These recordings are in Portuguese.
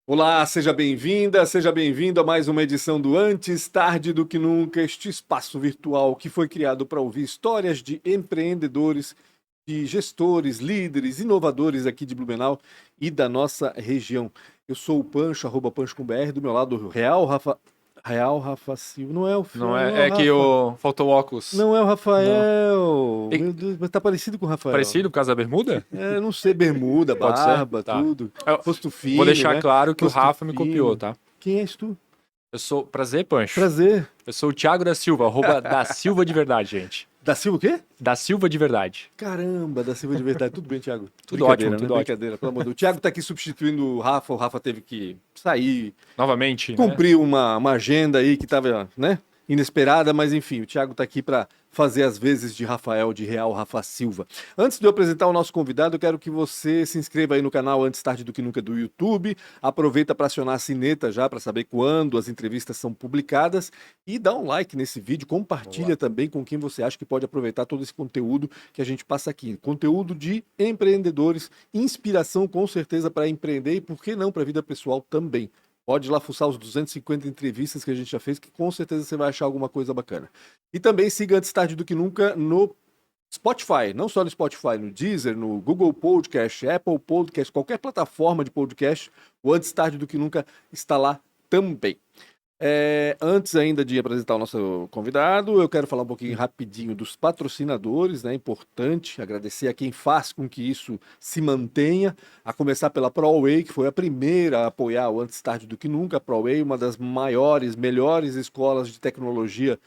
Olá, seja bem-vinda, seja bem-vindo a mais uma edição do Antes Tarde do que Nunca, este espaço virtual que foi criado para ouvir histórias de empreendedores, de gestores, líderes, inovadores aqui de Blumenau e da nossa região. Eu sou o Pancho, arroba Pancho com BR, do meu lado o Real Rafa Silva. Não é o, Não não é o é, é que Rafa. faltou óculos. Não é o Não. Rafael. E- Meu Deus, mas tá parecido com o Rafael. Parecido por causa da bermuda? É, não sei, bermuda, Pode ser? barba, Tá. tudo. Eu Rosto vou fino, deixar né? claro que o Rosto Rafa me copiou, fino. tá? Quem és tu? Eu sou. Prazer, Pancho. Prazer. Eu sou o Thiago da Silva, arroba da Silva de verdade, gente. Da Silva o quê? Da Silva de verdade. Caramba, da Silva de verdade. Tudo bem, Thiago? Tudo Brincadeira, ótimo, né? tudo ótimo. Brincadeira, pelo amor de Deus. O Thiago tá aqui substituindo o Rafa teve que sair, Novamente, né? cumprir uma agenda aí que tava, né? Inesperada, mas enfim, o Thiago tá aqui para fazer as vezes de Rafael, de Real Rafa Silva. Antes de eu apresentar o nosso convidado, eu quero que você se inscreva aí no canal Antes Tarde do que Nunca do YouTube. Aproveita para acionar a sineta já para saber quando as entrevistas são publicadas e dá um like nesse vídeo, compartilha também com quem você acha que pode aproveitar todo esse conteúdo que a gente passa aqui. Conteúdo de empreendedores, inspiração com certeza para empreender e por que não para a vida pessoal também. Pode ir lá fuçar os 250 entrevistas que a gente já fez, que com certeza você vai achar alguma coisa bacana. E também siga Antes Tarde do que Nunca no Spotify, não só no Spotify, no Deezer, no Google Podcast, Apple Podcast, qualquer plataforma de podcast, o Antes Tarde do que Nunca está lá também. Antes ainda de apresentar o nosso convidado, eu quero falar um pouquinho rapidinho dos patrocinadores, né? Importante agradecer a quem faz com que isso se mantenha, a começar pela ProWay, que foi a primeira a apoiar o Antes Tarde do que Nunca. A ProWay, uma das maiores, melhores escolas de tecnologia,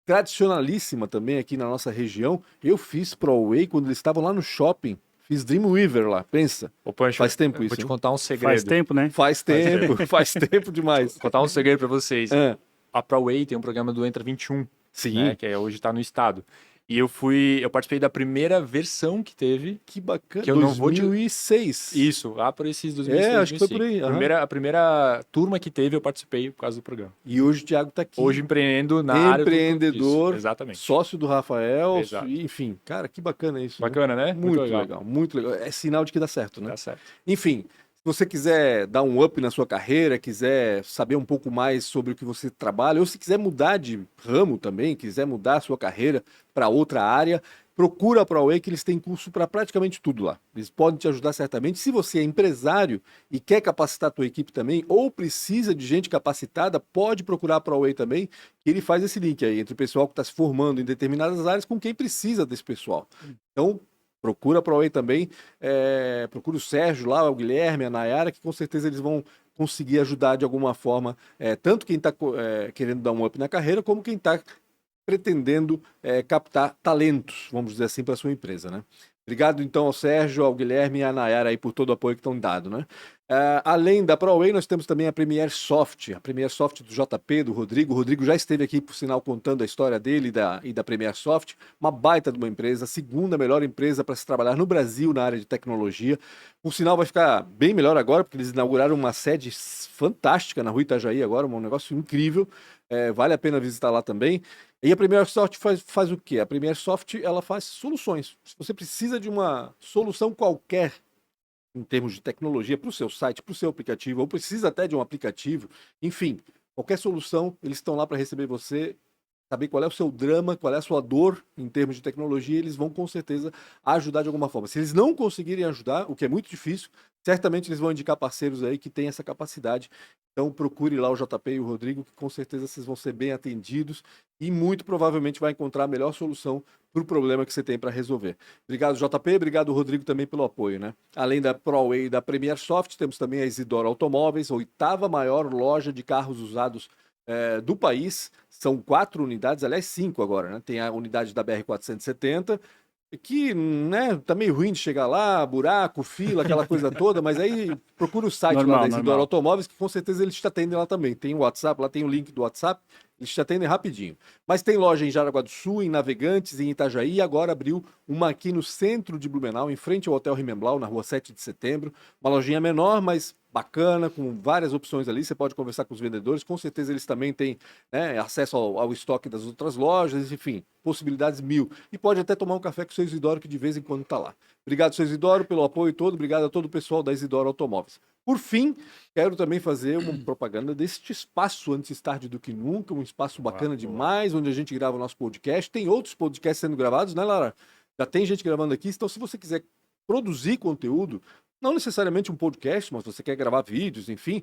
tradicionalíssima também aqui na nossa região. Eu fiz ProWay quando eles estavam lá no shopping, fiz Dreamweaver lá, pensa. Ô, Pancho, Faz tempo eu isso, vou te hein? contar um Faz segredo. tempo, né? Faz tempo, faz tempo demais. Vou contar um segredo pra vocês. É, A ProWay tem um programa do Entra 21, sim. né? Que hoje tá no estado. E eu participei da primeira versão que teve. Que bacana. Que eu não vou te- 2006. Isso, lá por esses 2006, Acho que foi por aí, 2005. aham. A primeira turma que teve, eu participei por causa do programa. E hoje o Thiago tá aqui. Hoje empreendendo na área Empreendedor, disso. Exatamente. sócio do Rafael. Exato. Enfim, cara, que bacana isso. Né? Bacana, né? Muito legal, muito legal. É sinal de que dá certo, né? Tá certo. Enfim, se você quiser dar um up na sua carreira, quiser saber um pouco mais sobre o que você trabalha, ou se quiser mudar de ramo também, quiser mudar a sua carreira para outra área, procura a ProWay, que eles têm curso para praticamente tudo lá. Eles podem te ajudar certamente. Se você é empresário e quer capacitar a tua equipe também, ou precisa de gente capacitada, pode procurar a ProWay também, que ele faz esse link aí entre o pessoal que está se formando em determinadas áreas com quem precisa desse pessoal. Então, procura a ProWay também, procura o Sérgio lá, o Guilherme, a Nayara, que com certeza eles vão conseguir ajudar de alguma forma, tanto quem está querendo dar um up na carreira, como quem está pretendendo captar talentos, vamos dizer assim, para sua empresa, né? Obrigado então ao Sérgio, ao Guilherme e à Nayara aí por todo o apoio que estão dando, né? Além da ProWay, nós temos também a Premier Soft do JP, do Rodrigo. O Rodrigo já esteve aqui, por sinal, contando a história dele e da Premier Soft, uma baita de uma empresa, a segunda melhor empresa para se trabalhar no Brasil na área de tecnologia. Por sinal, vai ficar bem melhor agora, porque eles inauguraram uma sede fantástica na Rua Itajaí agora, um negócio incrível. Vale a pena visitar lá também. E a Premier Soft faz o quê? A Premier Soft, ela faz soluções. Se você precisa de uma solução qualquer em termos de tecnologia para o seu site, para o seu aplicativo, ou precisa até de um aplicativo, enfim, qualquer solução, eles estão lá para receber você, saber qual é o seu drama, qual é a sua dor em termos de tecnologia, eles vão com certeza ajudar de alguma forma. Se eles não conseguirem ajudar, o que é muito difícil, certamente eles vão indicar parceiros aí que têm essa capacidade. Então procure lá o JP e o Rodrigo, que com certeza vocês vão ser bem atendidos e muito provavelmente vai encontrar a melhor solução para o problema que você tem para resolver. Obrigado, JP, obrigado, Rodrigo, também pelo apoio, né? Além da ProWay e da Premier Soft, temos também a Isidoro Automóveis, a 8ª maior loja de carros usados do país. São 4 unidades, aliás 5 agora, né? Tem a unidade da BR-470, que, né, tá meio ruim de chegar lá, buraco, fila, aquela coisa toda, mas aí procura o site lá da Isidoro Automóveis, que com certeza eles te atendem lá também. Tem o WhatsApp, lá tem o link do WhatsApp, eles te atendem rapidinho. Mas tem loja em Jaraguá do Sul, em Navegantes, em Itajaí, e agora abriu uma aqui no centro de Blumenau, em frente ao Hotel Rimemblau, na rua 7 de setembro. Uma lojinha menor, mas bacana, com várias opções ali. Você pode conversar com os vendedores, com certeza eles também têm, né, acesso ao estoque das outras lojas, enfim, possibilidades mil. E pode até tomar um café com o seu Isidoro, que de vez em quando está lá. Obrigado, seu Isidoro, pelo apoio todo. Obrigado a todo o pessoal da Isidoro Automóveis. Por fim, quero também fazer uma propaganda deste espaço Antes Tarde do Que Nunca, um espaço bacana demais, onde a gente grava o nosso podcast. Tem outros podcasts sendo gravados, né, Lara? Já tem gente gravando aqui, então se você quiser produzir conteúdo, não necessariamente um podcast, mas você quer gravar vídeos, enfim,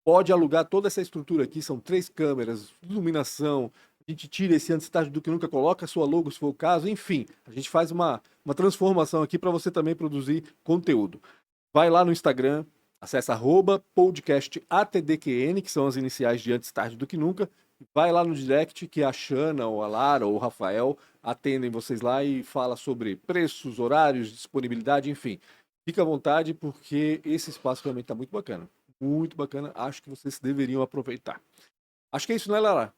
pode alugar toda essa estrutura aqui, são 3 câmeras, iluminação, a gente tira esse Antes Tarde do Que Nunca, coloca a sua logo se for o caso, enfim, a gente faz uma transformação aqui para você também produzir conteúdo. Vai lá no Instagram, acessa @podcastatdqn, que são as iniciais de Antes Tarde do Que Nunca, vai lá no direct que a Xana, ou a Lara, ou o Rafael atendem vocês lá e fala sobre preços, horários, disponibilidade, enfim. Fica à vontade porque esse espaço realmente está muito bacana. Muito bacana, acho que vocês deveriam aproveitar. Acho que é isso, né, Lara?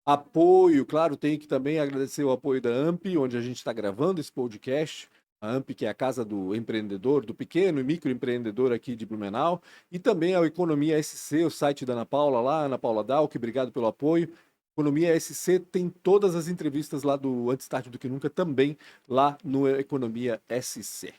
Apoio, claro, tem que também agradecer o apoio da AMP, onde a gente está gravando esse podcast. A AMP, que é a casa do empreendedor, do pequeno e microempreendedor aqui de Blumenau. E também a Economia SC, o site da Ana Paula lá, Ana Paula Dalk, obrigado pelo apoio. Economia SC tem todas as entrevistas lá do Antes Tarde do Que Nunca também lá no Economia SC.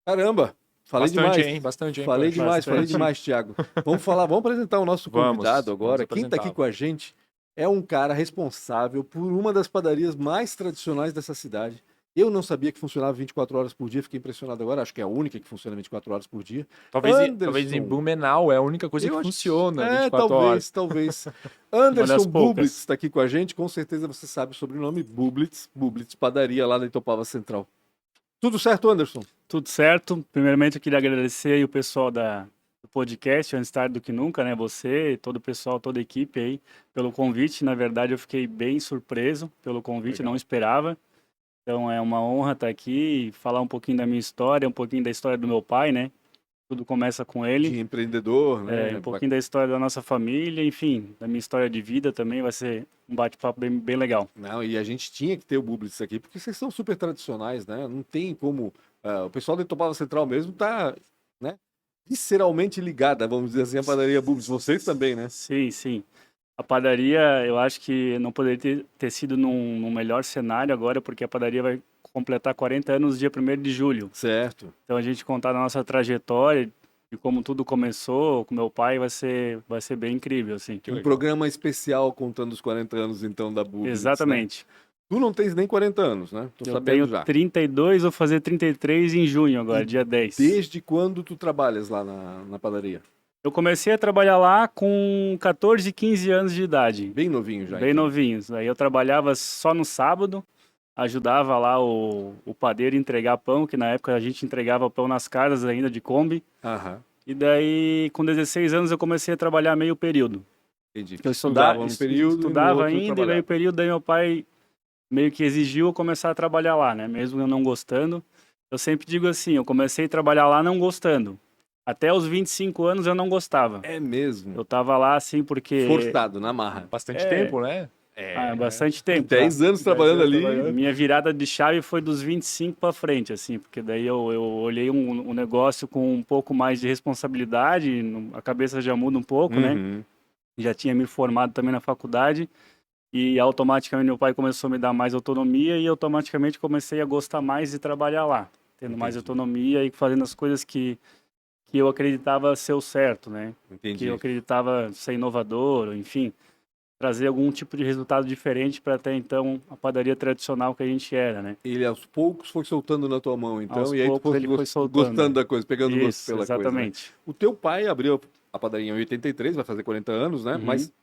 Caramba! Falei Bastante, demais. hein? Bastante, hein? Falei Poxa. demais, falei demais, Thiago. Vamos apresentar o nosso convidado agora. Quem está aqui com a gente é um cara responsável por uma das padarias mais tradicionais dessa cidade. Eu não sabia que funcionava 24 horas por dia, fiquei impressionado agora. Acho que é a única que funciona 24 horas por dia. Talvez em Blumenau é a única coisa que funciona 24 horas. Talvez. Anderson Bublitz está aqui com a gente. Com certeza você sabe o sobrenome Bublitz. Bublitz Padaria lá na Itopava Central. Tudo certo, Anderson? Tudo certo. Primeiramente, eu queria agradecer aí o pessoal do podcast, Antes Tarde do Que Nunca, né? Você, todo o pessoal, toda a equipe aí, pelo convite. Na verdade, eu fiquei bem surpreso pelo convite, não esperava. Então, é uma honra estar aqui e falar um pouquinho da minha história, um pouquinho da história do meu pai, né? Tudo começa com ele. De empreendedor, né? Um pouquinho da história da nossa família, enfim, da minha história de vida também. Vai ser um bate-papo bem legal. Não, e a gente tinha que ter o Bublitz aqui, porque vocês são super tradicionais, né? Não tem como... o pessoal da Itopava Central mesmo tá, né, visceralmente ligada, vamos dizer assim, a padaria Bublitz. Vocês também, né? Sim, sim. A padaria, eu acho que não poderia ter sido num melhor cenário agora, porque a padaria vai completar 40 anos dia 1º de julho. Certo. Então a gente contar a nossa trajetória e como tudo começou com meu pai vai ser bem incrível, assim. Um programa especial contando os 40 anos, então, da Bublitz. Exatamente. Né? Tu não tens nem 40 anos, né? Tô eu sabendo tenho já. 32, vou fazer 33 em junho agora, dia 10. Desde quando tu trabalhas lá na padaria? Eu comecei a trabalhar lá com 14, 15 anos de idade. Bem novinho já. Bem então. novinhos. Aí eu trabalhava só no sábado, ajudava lá o padeiro a entregar pão, que na época a gente entregava pão nas casas ainda de Kombi. Aham. E daí, com 16 anos, eu comecei a trabalhar meio período. Entendi. Eu estudava no período, estudava ainda, e meio período, daí meu pai meio que exigiu eu começar a trabalhar lá, né? Mesmo eu não gostando. Eu sempre digo assim, eu comecei a trabalhar lá não gostando. Até os 25 anos eu não gostava. É mesmo? Eu tava lá assim porque... Forçado, na marra. Bastante tempo, né? Bastante tempo. 10 anos trabalhando ali. Minha virada de chave foi dos 25 para frente, assim, porque daí eu olhei um negócio com um pouco mais de responsabilidade, a cabeça já muda um pouco, né? Já tinha me formado também na faculdade e automaticamente meu pai começou a me dar mais autonomia e automaticamente comecei a gostar mais de trabalhar lá, tendo mais autonomia e fazendo as coisas que eu acreditava ser o certo, né? Entendi. Que eu acreditava ser inovador, enfim, trazer algum tipo de resultado diferente para até então a padaria tradicional que a gente era, né? Ele aos poucos foi soltando na tua mão, então, Aos e aí tu poucos ele foi soltando. gostando da coisa, pegando gosto Isso, pela exatamente. coisa. Né? O teu pai abriu a padaria em 83, vai fazer 40 anos, né? Mas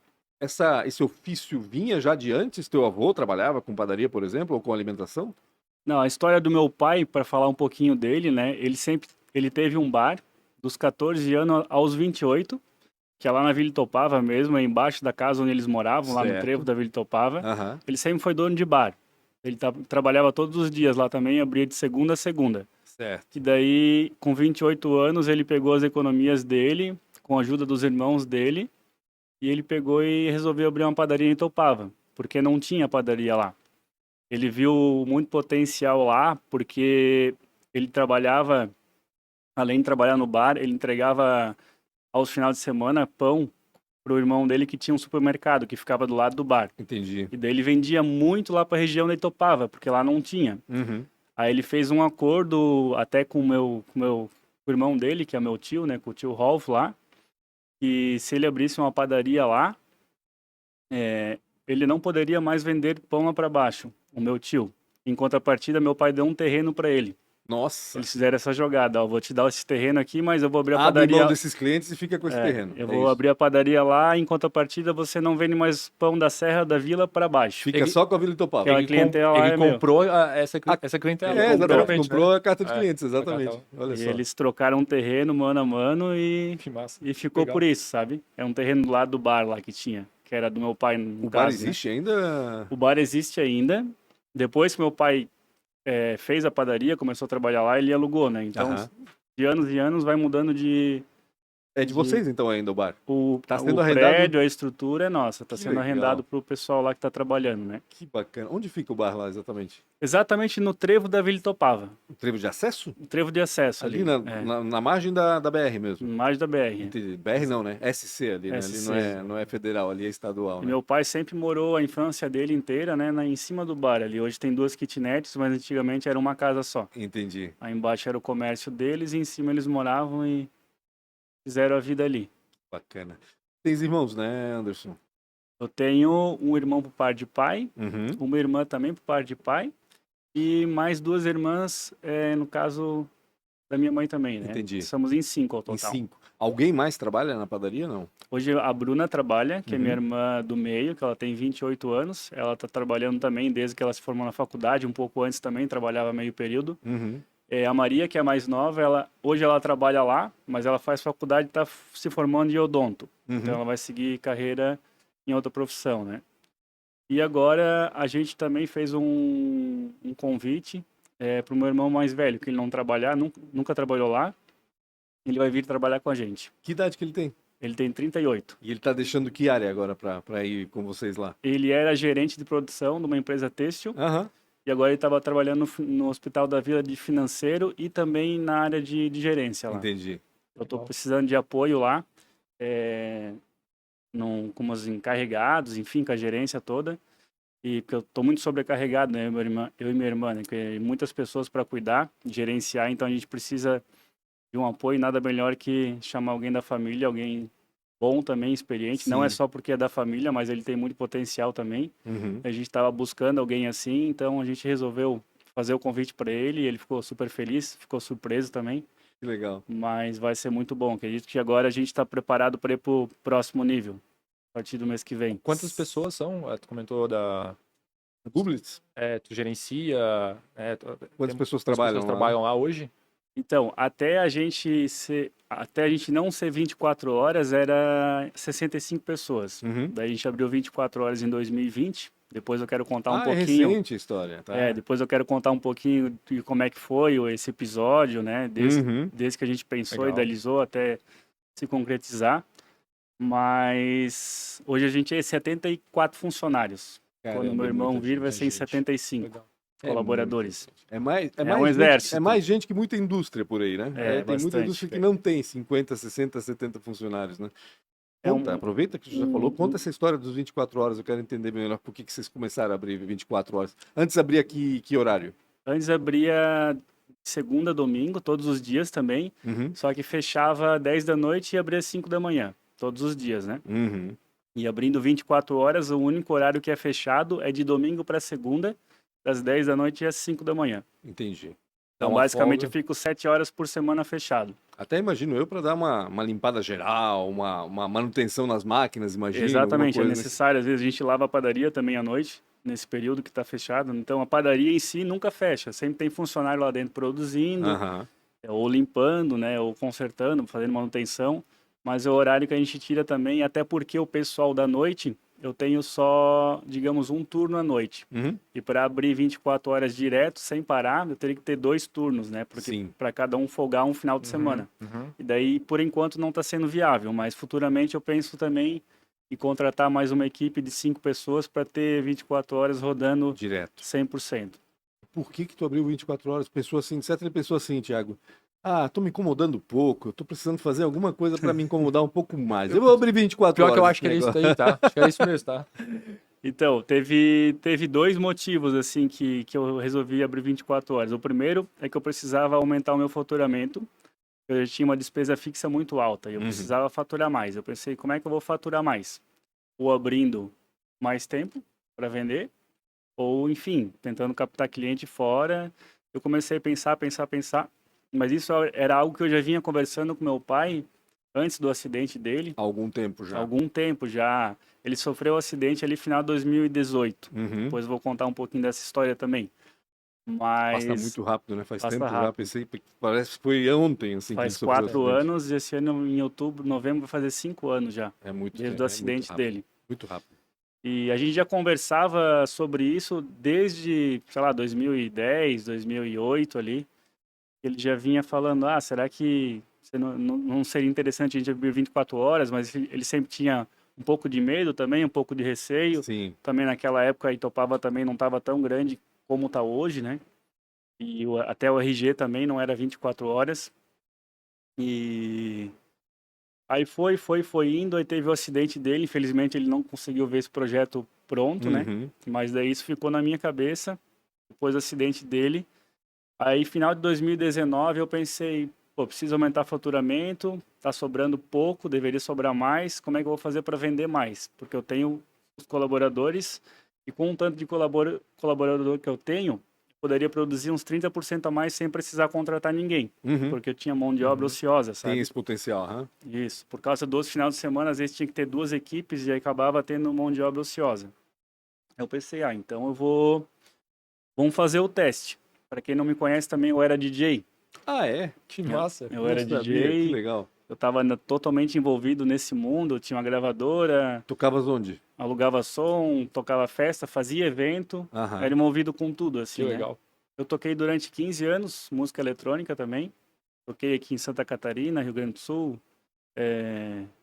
esse ofício vinha já de antes? Teu avô trabalhava com padaria, por exemplo, ou com alimentação? Não, a história do meu pai, para falar um pouquinho dele, né? Ele teve um bar dos 14 anos aos 28, que é lá na Vila Itopava mesmo, é embaixo da casa onde eles moravam, lá no trevo da Vila Itopava. Ele sempre foi dono de bar. Ele trabalhava todos os dias lá também, abria de segunda a segunda. Certo. E daí, com 28 anos, ele pegou as economias dele, com a ajuda dos irmãos dele, e ele pegou e resolveu abrir uma padaria em Itopava, porque não tinha padaria lá. Ele viu muito potencial lá, porque ele trabalhava, além de trabalhar no bar, ele entregava aos finais de semana pão pro irmão dele que tinha um supermercado, que ficava do lado do bar. Entendi. E daí ele vendia muito lá para a região da Itopava, porque lá não tinha. Aí ele fez um acordo até com o irmão dele, que é meu tio, né? Com o tio Rolf lá, que se ele abrisse uma padaria lá, ele não poderia mais vender pão lá para baixo, o meu tio. Em contrapartida, meu pai deu um terreno para ele. Nossa. Eles fizeram essa jogada, ó, vou te dar esse terreno aqui, mas eu vou abrir a Abre padaria. mão desses clientes e fica com esse terreno. Eu É vou isso. abrir a padaria lá, em contrapartida você não vende mais pão da Serra da Vila para baixo. Fica só com a Vila Itopava. Aquela clientela lá ele é meu. comprou essa clientela. É, exatamente. literalmente, Comprou né? a carta de clientes, exatamente. cartão. Olha E só. eles trocaram um terreno mano a mano e Que massa. ficou Legal. por isso, sabe? É um terreno do lado do bar lá que tinha, que era do meu pai no O bar caso, né? existe ainda? O bar existe ainda. Depois que meu pai fez a padaria, começou a trabalhar lá, ele alugou, né? Então, Aham. de anos em anos vai mudando de... É de vocês então ainda o bar? Tá sendo o arrendado? prédio, a estrutura é nossa, tá Que sendo legal. arrendado pro pessoal lá que tá trabalhando, né? Que bacana. Onde fica o bar lá exatamente? Exatamente no trevo da Vila Itopava, O trevo de acesso? o trevo de acesso ali. Ali na margem da BR mesmo. Mais da BR. Entendi. BR não, né? SC ali, né? SC. Ali não é federal, ali é estadual, E né? meu pai sempre morou a infância dele inteira, né, em cima do bar ali. Hoje tem 2 kitnets, mas antigamente era uma casa só. Entendi. Aí embaixo era o comércio deles e em cima eles moravam e fizeram a vida ali. Bacana. Tens irmãos, né, Anderson? Eu tenho um irmão por par de pai, Uhum. uma irmã também por par de pai e mais 2 irmãs, no caso da minha mãe também, né? Entendi. Somos em 5 ao Em total. 5. Alguém mais trabalha na padaria, não? Hoje a Bruna trabalha, que é minha Uhum. irmã do meio, que ela tem 28 anos. Ela está trabalhando também desde que ela se formou na faculdade, um pouco antes também, trabalhava meio período. Uhum. A Maria, que é a mais nova, hoje ela trabalha lá, mas ela faz faculdade e está se formando em odonto. Uhum. Então ela vai seguir carreira em outra profissão, né? E agora a gente também fez um convite para o meu irmão mais velho, que ele não trabalhar, nunca trabalhou lá. Ele vai vir trabalhar com a gente. Que idade que ele tem? Ele tem 38. E ele tá deixando que área agora pra ir com vocês lá? Ele era gerente de produção de uma empresa têxtil Aham. e agora ele estava trabalhando no Hospital da Vila de financeiro e também na área de gerência lá. Entendi. Eu estou precisando de apoio lá, com os encarregados, enfim, com a gerência toda. E porque eu estou muito sobrecarregado, né, eu e minha irmã, né, que muitas pessoas para cuidar, gerenciar, então a gente precisa de um apoio, nada melhor que chamar alguém da família, alguém bom também, experiente. Sim. Não é só porque é da família, mas ele tem muito potencial também. Uhum. A gente estava buscando alguém assim, então a gente resolveu fazer o convite para ele. Ele ficou super feliz, ficou surpreso também. Que legal. Mas vai ser muito bom. Acredito que agora a gente está preparado para ir para o próximo nível, a partir do mês que vem. Quantas pessoas são? Tu comentou Publix? tu gerencia. Quantas tem- pessoas quantas trabalham pessoas lá? trabalham lá hoje? Então, até a gente não ser 24 horas, era 65 pessoas. Uhum. Daí a gente abriu 24 horas em 2020. Depois eu quero contar um É pouquinho. recente a história, tá? Depois eu quero contar um pouquinho de como é que foi esse episódio, né? Uhum. Desde que a gente pensou, Legal. idealizou até se concretizar. Mas hoje a gente é 74 funcionários. Caramba, Quando meu é irmão muita vir, gente. vai ser em 75 Legal. colaboradores. É mais um gente, exército. é mais gente que muita indústria por aí, né? É, Tem muita bastante. indústria que não tem 50, 60, 70 funcionários, né? Conta, aproveita que você já falou, conta essa história dos 24 horas, eu quero entender melhor por que vocês começaram a abrir 24 horas. Antes abria que horário? Antes abria segunda a domingo, todos os dias também, Uhum. só que fechava 10 da noite e abria 5 da manhã, todos os dias, né? Uhum. E abrindo 24 horas, o único horário que é fechado é de domingo para segunda, das 10 da noite às 5 da manhã. Entendi. Dá Então, uma basicamente, eu folga. fico 7 horas por semana fechado. Até imagino eu para dar uma limpada geral, uma manutenção nas máquinas, imagino. Exatamente, é alguma coisa necessário. Às vezes a gente lava a padaria também à noite, nesse período que está fechado. Então, a padaria em si nunca fecha. Sempre tem funcionário lá dentro produzindo, Aham. ou limpando, né, ou consertando, fazendo manutenção. Mas é o horário que a gente tira também, até porque o pessoal da noite, eu tenho só, digamos, um turno à noite. Uhum. E para abrir 24 horas direto, sem parar, eu teria que ter 2 turnos, né? Porque Sim. para cada um folgar um final de semana. Uhum. E daí, por enquanto, não está sendo viável, mas futuramente eu penso também em contratar mais uma equipe de 5 pessoas para ter 24 horas rodando Direto. 100%. Por que tu abriu 24 horas? Pessoa assim, certa pessoa assim, Thiago. Tô me incomodando pouco, eu tô precisando fazer alguma coisa para me incomodar um pouco mais. Eu vou abrir 24 Pior horas. que eu acho esse que era isso negócio. daí, tá? Acho que era isso mesmo, tá? Então, teve dois motivos, assim, que eu resolvi abrir 24 horas. O primeiro é que eu precisava aumentar o meu faturamento. Eu já tinha uma despesa fixa muito alta e eu precisava faturar mais. Eu pensei, como é que eu vou faturar mais? Ou abrindo mais tempo para vender, ou, enfim, tentando captar cliente fora. Eu comecei a pensar. Mas isso era algo que eu já vinha conversando com meu pai antes do acidente dele. Há algum tempo Há já. algum tempo já. Ele sofreu um acidente ali final de 2018. Uhum. Depois eu vou contar um pouquinho dessa história também. Mas Passa muito rápido, né? Faz passa tempo já. rápido. Pensei, parece que foi ontem, assim, que ele Faz sofreu o 4 acidente. anos e esse ano, em outubro, novembro, vai fazer 5 anos já. É muito Desde tempo, o é acidente muito rápido, dele. muito rápido. E a gente já conversava sobre isso desde, sei lá, 2010, 2008 ali. Ele já vinha falando, será que não seria interessante a gente abrir 24 horas? Mas ele sempre tinha um pouco de medo também, um pouco de receio. Sim. Também naquela época a Itopava também não estava tão grande como está hoje, né? E até o RG também não era 24 horas. E aí foi indo, aí teve o acidente dele. Infelizmente ele não conseguiu ver esse projeto pronto, né? Uhum. Mas daí isso ficou na minha cabeça, depois do acidente dele. Aí, final de 2019, eu pensei, pô, preciso aumentar o faturamento, tá sobrando pouco, deveria sobrar mais, como é que eu vou fazer para vender mais? Porque eu tenho os colaboradores e com um tanto de colaborador que eu tenho, eu poderia produzir uns 30% a mais sem precisar contratar ninguém, Uhum. porque eu tinha mão de obra ociosa, sabe? Tem esse potencial, aham. Isso, por causa dos finais de semana, às vezes tinha que ter 2 equipes e aí acabava tendo mão de obra ociosa. Eu pensei, então vamos fazer o teste. Para quem não me conhece também, eu era DJ. Ah, é? Que massa. Eu era Não sabia, que DJ, legal. eu estava totalmente envolvido nesse mundo, eu tinha uma gravadora, Tocavas onde? alugava som, tocava festa, fazia evento, Aham. era envolvido com tudo, assim, Que né? legal. Eu toquei durante 15 anos, música eletrônica também. Toquei aqui em Santa Catarina, Rio Grande do Sul,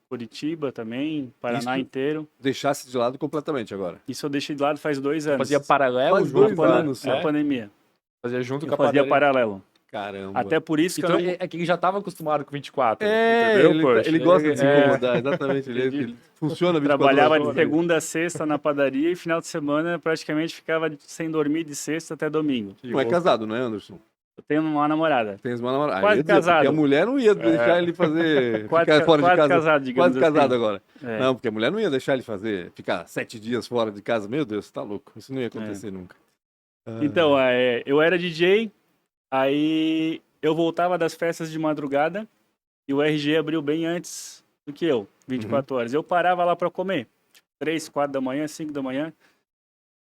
Curitiba também, Paraná Isso- inteiro. Deixasse de lado completamente agora. Isso eu deixei de lado faz 2 anos. Fazia paralelo Faz junto 2 com a... anos só. Na pandemia. Fazia junto Eu com a fazia padaria. paralelo. Caramba. Até por isso que Então, eu não... é que ele já estava acostumado com 24. É, entendeu, ele, poxa? ele gosta de se É. incomodar, exatamente. Entendi. Ele funciona 24 Trabalhava horas de por dia. segunda a sexta na padaria e final de semana praticamente ficava sem dormir de sexta até domingo. Que Não é louco. casado, não é, Anderson? Eu tenho uma namorada. Tens uma namorada. Quase Eu ia dizer, casado. porque a mulher não ia deixar ele fazer, Quase ficar fora de quase casa. casado, digamos Quase casado assim. agora. É. Não, porque a mulher não ia deixar ele ficar 7 dias fora de casa. Meu Deus, tá louco. Isso não ia acontecer nunca. Então, eu era DJ, aí eu voltava das festas de madrugada e o RG abriu bem antes do que eu, 24 horas. Eu parava lá pra comer, 3, 4 da manhã, 5 da manhã.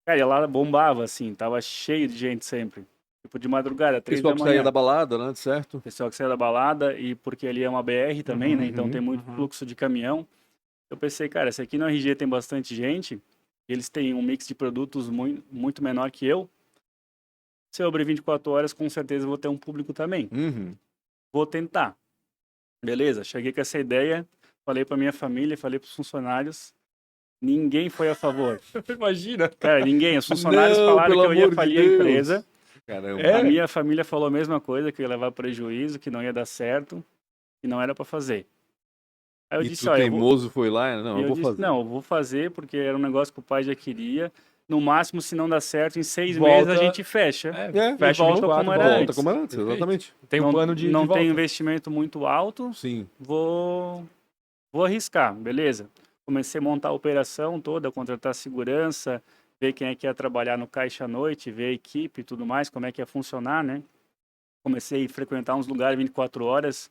Cara, e lá bombava, assim, tava cheio de gente sempre. Tipo, de madrugada, 3 Pessoal da que manhã. saía da balada, né? Certo? Pessoal que saía da balada e porque ali é uma BR também, né? Então tem muito fluxo de caminhão. Eu pensei, cara, esse aqui no RG tem bastante gente, eles têm um mix de produtos muito menor que eu. Se eu abrir 24 horas, com certeza eu vou ter um público também. Uhum. Vou tentar. Beleza, cheguei com essa ideia, falei pra minha família, falei pros funcionários. Ninguém foi a favor. Imagina. Cara, ninguém. Os funcionários Não, falaram pelo que eu ia amor de falir a Deus. empresa. Caramba. A minha família falou a mesma coisa, que eu ia levar prejuízo, que não ia dar certo, que não era pra fazer. Aí eu E disse, tu olha, teimoso foi lá? Não, E eu vou disse, fazer. não, eu vou fazer porque era um negócio que o pai já queria. No máximo, se não dá certo, em 6 Volta- meses a gente fecha. É, Fecha e volta 24, como era volta antes. Volta como era antes, Perfeito. exatamente. Tem um não, plano de não volta. tem investimento muito alto, Sim. vou arriscar, beleza. Comecei a montar a operação toda, contratar segurança, ver quem é que ia trabalhar no caixa à noite, ver a equipe e tudo mais, como é que ia funcionar, né? Comecei a frequentar uns lugares 24 horas,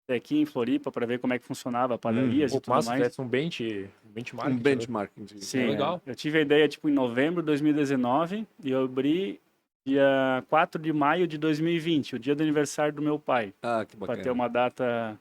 até aqui em Floripa, para ver como é que funcionava padarias e Pô, tudo massa, mais. tivesse um benchmark. Um benchmarking. Sim, legal. Eu tive a ideia tipo em novembro de 2019 e eu abri dia 4 de maio de 2020, o dia do aniversário do meu pai, Ah, que para bacana. ter uma data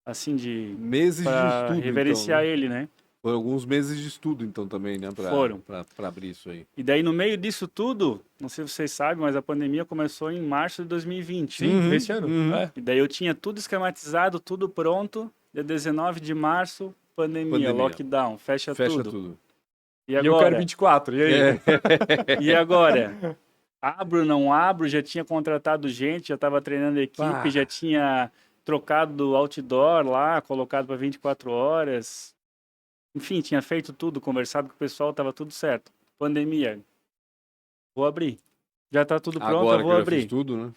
assim de Meses de para estudo, reverenciar então, né? ele, né? Foram alguns meses de estudo, então, também, né? Foram. Pra abrir isso aí. E daí no meio disso tudo, não sei se vocês sabem, mas a pandemia começou em março de 2020. Sim, esse ano. É. E daí eu tinha tudo esquematizado, tudo pronto. Dia 19 de março, pandemia. Lockdown, fecha Fecha tudo. tudo. E E eu agora? quero 24, e aí? E agora? Abro, não abro, já tinha contratado gente, já estava treinando a equipe, Pá. já tinha trocado do outdoor lá, colocado para 24 horas. enfim, tinha feito tudo, conversado com o pessoal, tava tudo certo. Pandemia, vou abrir. Já tá tudo pronto, Agora eu que vou eu já fiz abrir. tudo, né?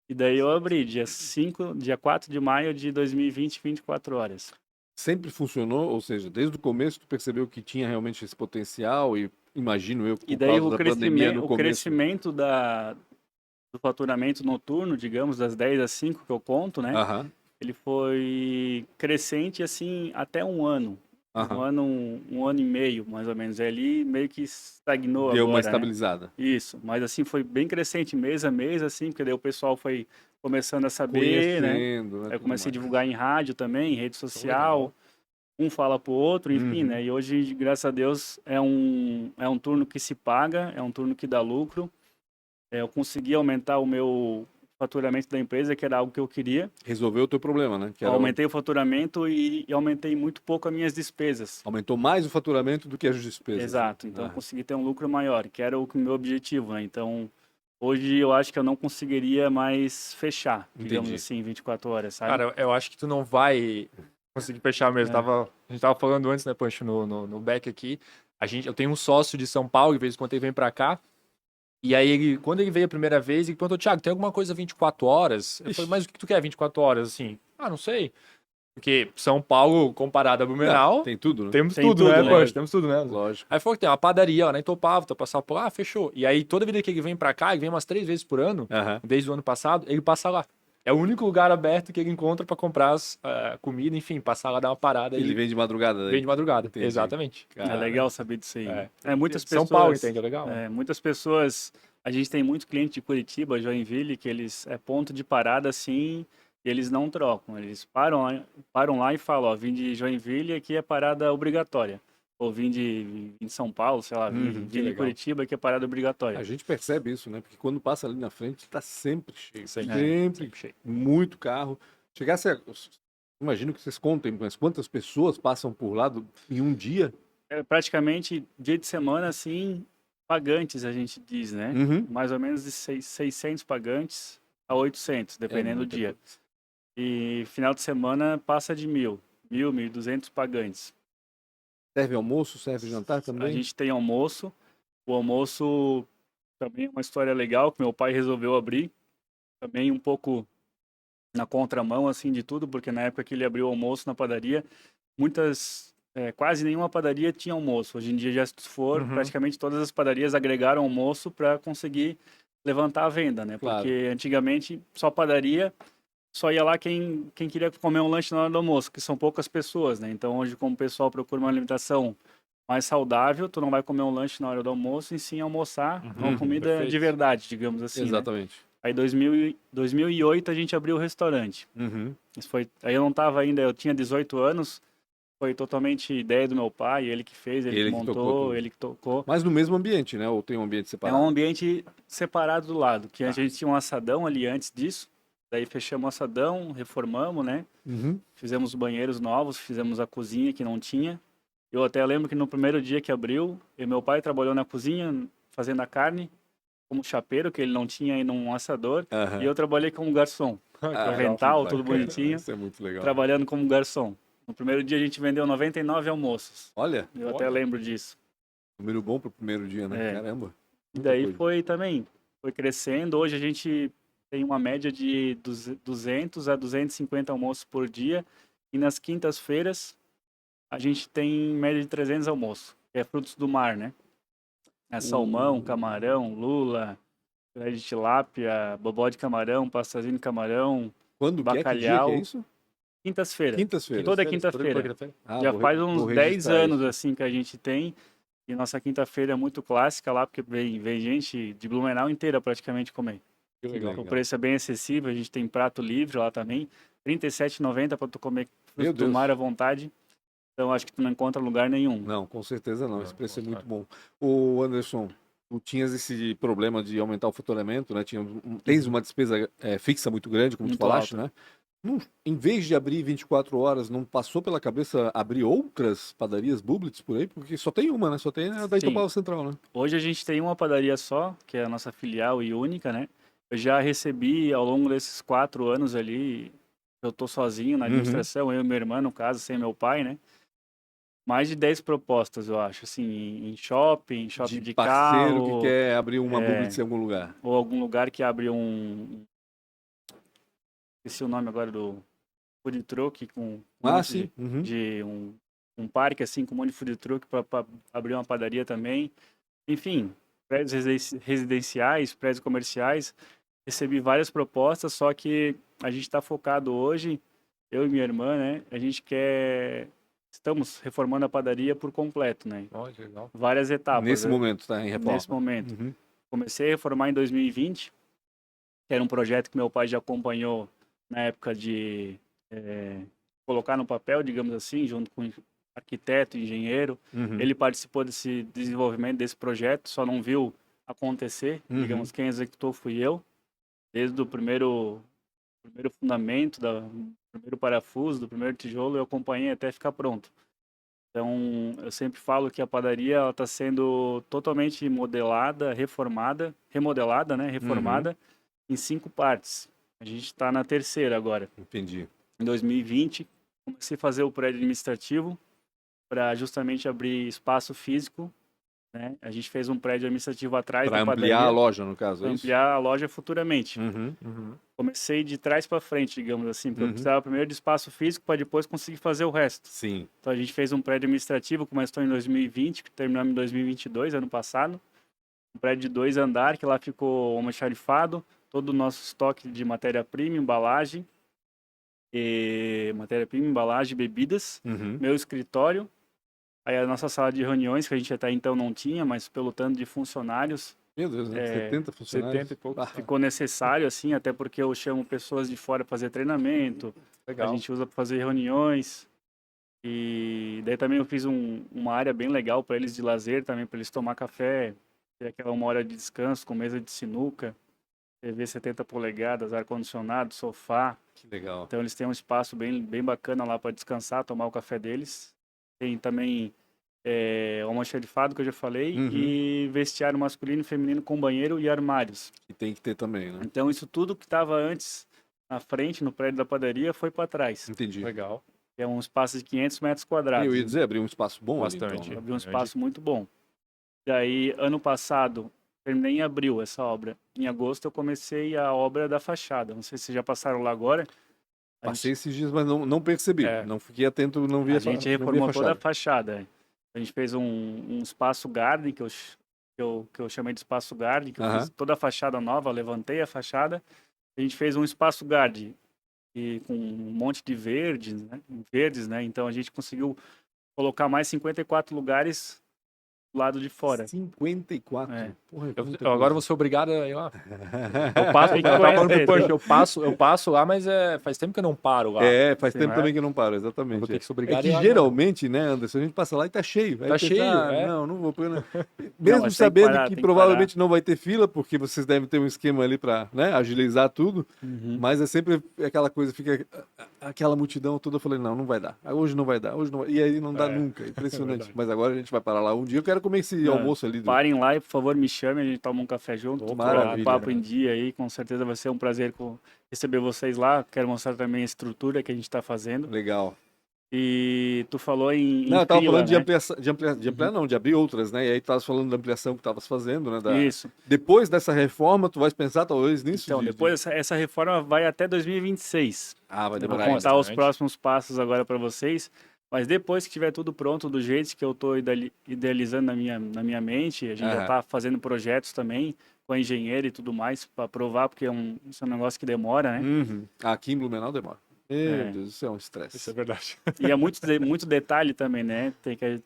E daí eu abri, dia 4 de maio de 2020, 24 horas. Sempre funcionou, ou seja, desde o começo tu percebeu que tinha realmente esse potencial e imagino eu que E por daí causa da pandemia no o começo. crescimento do faturamento noturno, digamos, das 10 às 5 que eu conto, né? Aham, Ele foi crescente, assim, até um ano. aham. Um ano e meio, mais ou menos. E ali meio que estagnou Deu uma agora, né? estabilizada. Isso, mas assim, foi bem crescente mês a mês, assim, porque daí o pessoal foi começando a saber, né? Conhecendo, né? Aí eu Tudo comecei a mais. divulgar em rádio também, em rede Legal. social, um fala pro outro, enfim, Uhum. né? E hoje, graças a Deus, é um turno que se paga, é um turno que dá lucro. Eu consegui aumentar o meu faturamento da empresa, que era algo que eu queria. Resolveu o teu problema, né? Que Eu era aumentei o faturamento e aumentei muito pouco as minhas despesas. aumentou mais o faturamento do que as despesas, né? Exato, então eu Ah, consegui ter um lucro maior, que era o meu objetivo, né? Então, hoje eu acho que eu não conseguiria mais fechar, digamos entendi. assim, em 24 horas, sabe? Cara, eu acho que tu não vai conseguir fechar mesmo. É. A gente tava falando antes, né, Pancho, no back aqui. Eu tenho um sócio de São Paulo, de vez em quando ele vem pra cá. E aí, quando ele veio a primeira vez, ele perguntou, Thiago, tem alguma coisa 24 horas? Eu falei, mas o que tu quer 24 horas, assim? Ah, não sei. Porque São Paulo, comparado a Blumenau, Tem tudo, né? temos Tem tudo, tudo, né, né? Pancho? Temos tudo, né? Lógico. Aí falou que tem uma padaria lá na Itopava, tu passar por lá, fechou. E aí, toda vida que ele vem pra cá, ele vem umas 3 vezes por ano, Aham. desde o ano passado, ele passa lá. É o único lugar aberto que ele encontra pra comprar comida, enfim, passar lá, dar uma parada Ele e vem de madrugada daí. vem de madrugada. Entendi. Exatamente. É Cara, legal saber disso aí. É. Muitas São pessoas, Paulo, entende? É legal. muitas pessoas, a gente tem muito cliente de Curitiba, Joinville, que eles é ponto de parada assim, e eles não trocam. Eles param lá e falam, ó, vim de Joinville, aqui é parada obrigatória. Ou vim de São Paulo, sei lá, que vim de legal. Curitiba, aqui é parada obrigatória. a gente percebe isso, né? Porque quando passa ali na frente, tá sempre cheio. Sempre. Sempre Sempre cheio. muito carro. Chegasse a... Imagino que vocês contem, mas quantas pessoas passam por lá em um dia? É praticamente dia de semana, assim, pagantes, a gente diz, né? Uhum. Mais ou menos de 600 pagantes a 800, dependendo do muita dia. coisa. E final de semana passa de 1.200 pagantes. Serve almoço, serve jantar A também? gente tem almoço. O almoço também é uma história legal que meu pai resolveu abrir. Também um pouco na contramão, assim, de tudo, porque na época que ele abriu o almoço na padaria, quase nenhuma padaria tinha almoço. Hoje em dia, já se for, Uhum. praticamente todas as padarias agregaram almoço para conseguir levantar a venda, né? Claro. Porque antigamente só padaria, só ia lá quem queria comer um lanche na hora do almoço, que são poucas pessoas, né? Então hoje, como o pessoal procura uma alimentação mais saudável, tu não vai comer um lanche na hora do almoço, e sim almoçar uma comida perfeito. de verdade, digamos assim, né? Exatamente. Aí 2008 a gente abriu o restaurante. Uhum. Aí eu não estava ainda, eu tinha 18 anos, foi totalmente ideia do meu pai, ele que fez, ele Ele que que tocou montou, tudo. ele que tocou. Mas no mesmo ambiente, né? Ou tem um ambiente É separado? um ambiente separado do lado, que a Tá. gente tinha um assadão ali antes disso, daí fechamos o assadão, reformamos, né? Uhum. Fizemos banheiros novos, fizemos a cozinha que não tinha. Eu até lembro que no primeiro dia que abriu, meu pai trabalhou na cozinha, fazendo a carne, como chapeiro, que ele não tinha ainda um assador, Aham. e eu trabalhei como garçom. Ah, Avental, que tudo bacana. bonitinho, Isso é muito legal. trabalhando como garçom. No primeiro dia a gente vendeu 99 almoços. Olha, Eu até lembro disso. número bom pro primeiro dia, né? É. Caramba. E Muita daí coisa. foi crescendo. Hoje a gente tem uma média de 200 a 250 almoços por dia. E nas quintas-feiras a gente tem média de 300 almoços. Que é frutos do mar, né? É salmão, camarão, lula, filé de tilápia, bobó de camarão, pastazinho de camarão, Quando que é? Que dia que é bacalhau. isso? Quintas-feira. Quintas-feiras. Toda Toda quinta-feira. quinta-feira. Ah, Já faz vou uns 10 registrar anos isso. assim que a gente tem. E nossa quinta-feira é muito clássica lá, porque vem gente de Blumenau inteira praticamente comer. Que legal. O preço é bem acessível, a gente tem prato livre lá também. R$ 37,90 para tu comer Meu frutos do Deus. mar à vontade. Então acho que tu não encontra lugar nenhum. Não, com certeza não. Esse Não, preço é não, muito bom. Ô, Anderson, tu tinhas esse problema de aumentar o faturamento, né? Tens uma despesa fixa muito grande, como tu Muito falaste, alta. né? Em vez de abrir 24 horas, não passou pela cabeça abrir outras padarias Bublitz por aí? Porque só tem uma, né? Só tem a da Sim. Itopava Central, né? Hoje a gente tem uma padaria só, que é a nossa filial e única, né? Eu já recebi ao longo desses 4 anos ali, eu tô sozinho na administração, eu e meu irmão, no caso, sem meu pai, né? mais de 10 propostas, eu acho, assim, em shopping De de parceiro carro, que quer abrir uma Publix em algum lugar. ou algum lugar que abre esqueci o nome agora do food truck com um Ah, monte sim. Uhum. de um parque assim com um monte de food truck para abrir uma padaria também. Enfim, prédios residenciais, prédios comerciais. Recebi várias propostas, só que a gente está focado hoje, eu e minha irmã, né? Estamos reformando a padaria por completo, né? Olha, que legal. Várias etapas. Nesse momento, tá em reforma. Nesse momento. Uhum. Comecei a reformar em 2020, que era um projeto que meu pai já acompanhou na época de colocar no papel, digamos assim, junto com arquiteto, engenheiro. Uhum. Ele participou desse desenvolvimento desse projeto, só não viu acontecer. Uhum. Digamos, quem executou fui eu, desde o primeiro fundamento, do primeiro parafuso, do primeiro tijolo, eu acompanhei até ficar pronto. Então, eu sempre falo que a padaria está sendo totalmente modelada, remodelada, né? Reformada em 5 partes. A gente está na terceira agora. Entendi. Em 2020, comecei a fazer o prédio administrativo para justamente abrir espaço físico, né? A gente fez um prédio administrativo atrás Para da padaria. ampliar a loja, no caso, é Para isso? ampliar a loja futuramente. Uhum. Comecei de trás para frente, digamos assim, porque eu precisava primeiro de espaço físico para depois conseguir fazer o resto. Sim. Então a gente fez um prédio administrativo, começou em 2020, que terminamos em 2022, ano passado. Um prédio de 2 andares, que lá ficou almoxarifado, todo o nosso estoque de matéria-prima, embalagem, bebidas, Uhum. meu escritório, aí a nossa sala de reuniões, que a gente até então não tinha, mas pelo tanto de funcionários, Meu Deus, né? 70 funcionários. 70 e poucos. ficou necessário, assim, até porque eu chamo pessoas de fora para fazer treinamento, Legal. a gente usa para fazer reuniões. E daí também eu fiz uma área bem legal para eles de lazer também, para eles tomar café, ter aquela 1 hora de descanso com mesa de sinuca, TV 70 polegadas, ar-condicionado, sofá. Que legal. Então eles têm um espaço bem bacana lá para descansar, tomar o café deles. Tem também almoxarifado, que eu já falei, e vestiário masculino e feminino com banheiro e armários. E tem que ter também, né? Então isso tudo que estava antes na frente, no prédio da padaria, foi para trás. Entendi. Legal. É um espaço de 500 metros quadrados. Eu ia dizer, abrir um espaço bom ali, Bastante. então, né? Abriu um espaço muito bom. Daí, ano passado, terminei em abril essa obra. Em agosto eu comecei a obra da fachada. Não sei se vocês já passaram lá agora. Passei esses dias, mas não percebi. Não fiquei atento, não vi A gente não vi reformou toda a fachada. fachada. A gente fez um espaço garden, que eu chamei de espaço garden, que eu fiz toda a fachada nova, levantei a fachada. A gente fez um espaço garden e com um monte de verdes, né? Então a gente conseguiu colocar mais 54 lugares do lado de fora. 54? É. Porra, Eu agora vou ser obrigado a ir lá. Eu passo, Tem que eu tava falando conhecer, pro Punch, eu passo lá, mas faz tempo que eu não paro lá. Faz tempo né? também que eu não paro, Eu exatamente. vou ter que ser É obrigado que a ir lá geralmente, né, Anderson, a gente passa lá e tá cheio. Aí Tá pensa, cheio, Não parar. Mesmo mas tem que sabendo parar, que tem que provavelmente não vai ter fila, porque vocês devem ter um esquema ali pra, né, agilizar tudo. Mas é sempre aquela coisa, fica aquela multidão toda. Eu falei, não vai dar. Hoje não vai dar, hoje não vai. E aí não dá nunca. Impressionante. Mas agora a gente vai parar lá um dia. Eu quero comer esse almoço ali. Parem lá e, por favor, me chamem, a gente toma um café junto, Maravilha, um papo em dia aí, com certeza vai ser um prazer receber vocês lá. Quero mostrar também a estrutura que a gente está fazendo. Legal. E tu falou em Não, eu tava fila, falando de né? ampliar não, de abrir outras, né? E aí tu tava falando da ampliação que tu tavas fazendo, né? Isso. Depois dessa reforma, tu vais pensar talvez nisso? Então, depois essa reforma vai até 2026. vai Vou demorar contar ainda. os próximos passos agora para vocês. Mas depois que tiver tudo pronto, do jeito que eu estou idealizando na minha mente, a gente já está fazendo projetos também com a engenheira e tudo mais para provar, porque isso é um negócio que demora, né? Aqui em Blumenau demora. Meu Deus, isso é um estresse. Isso é verdade. E é muito detalhe também, né?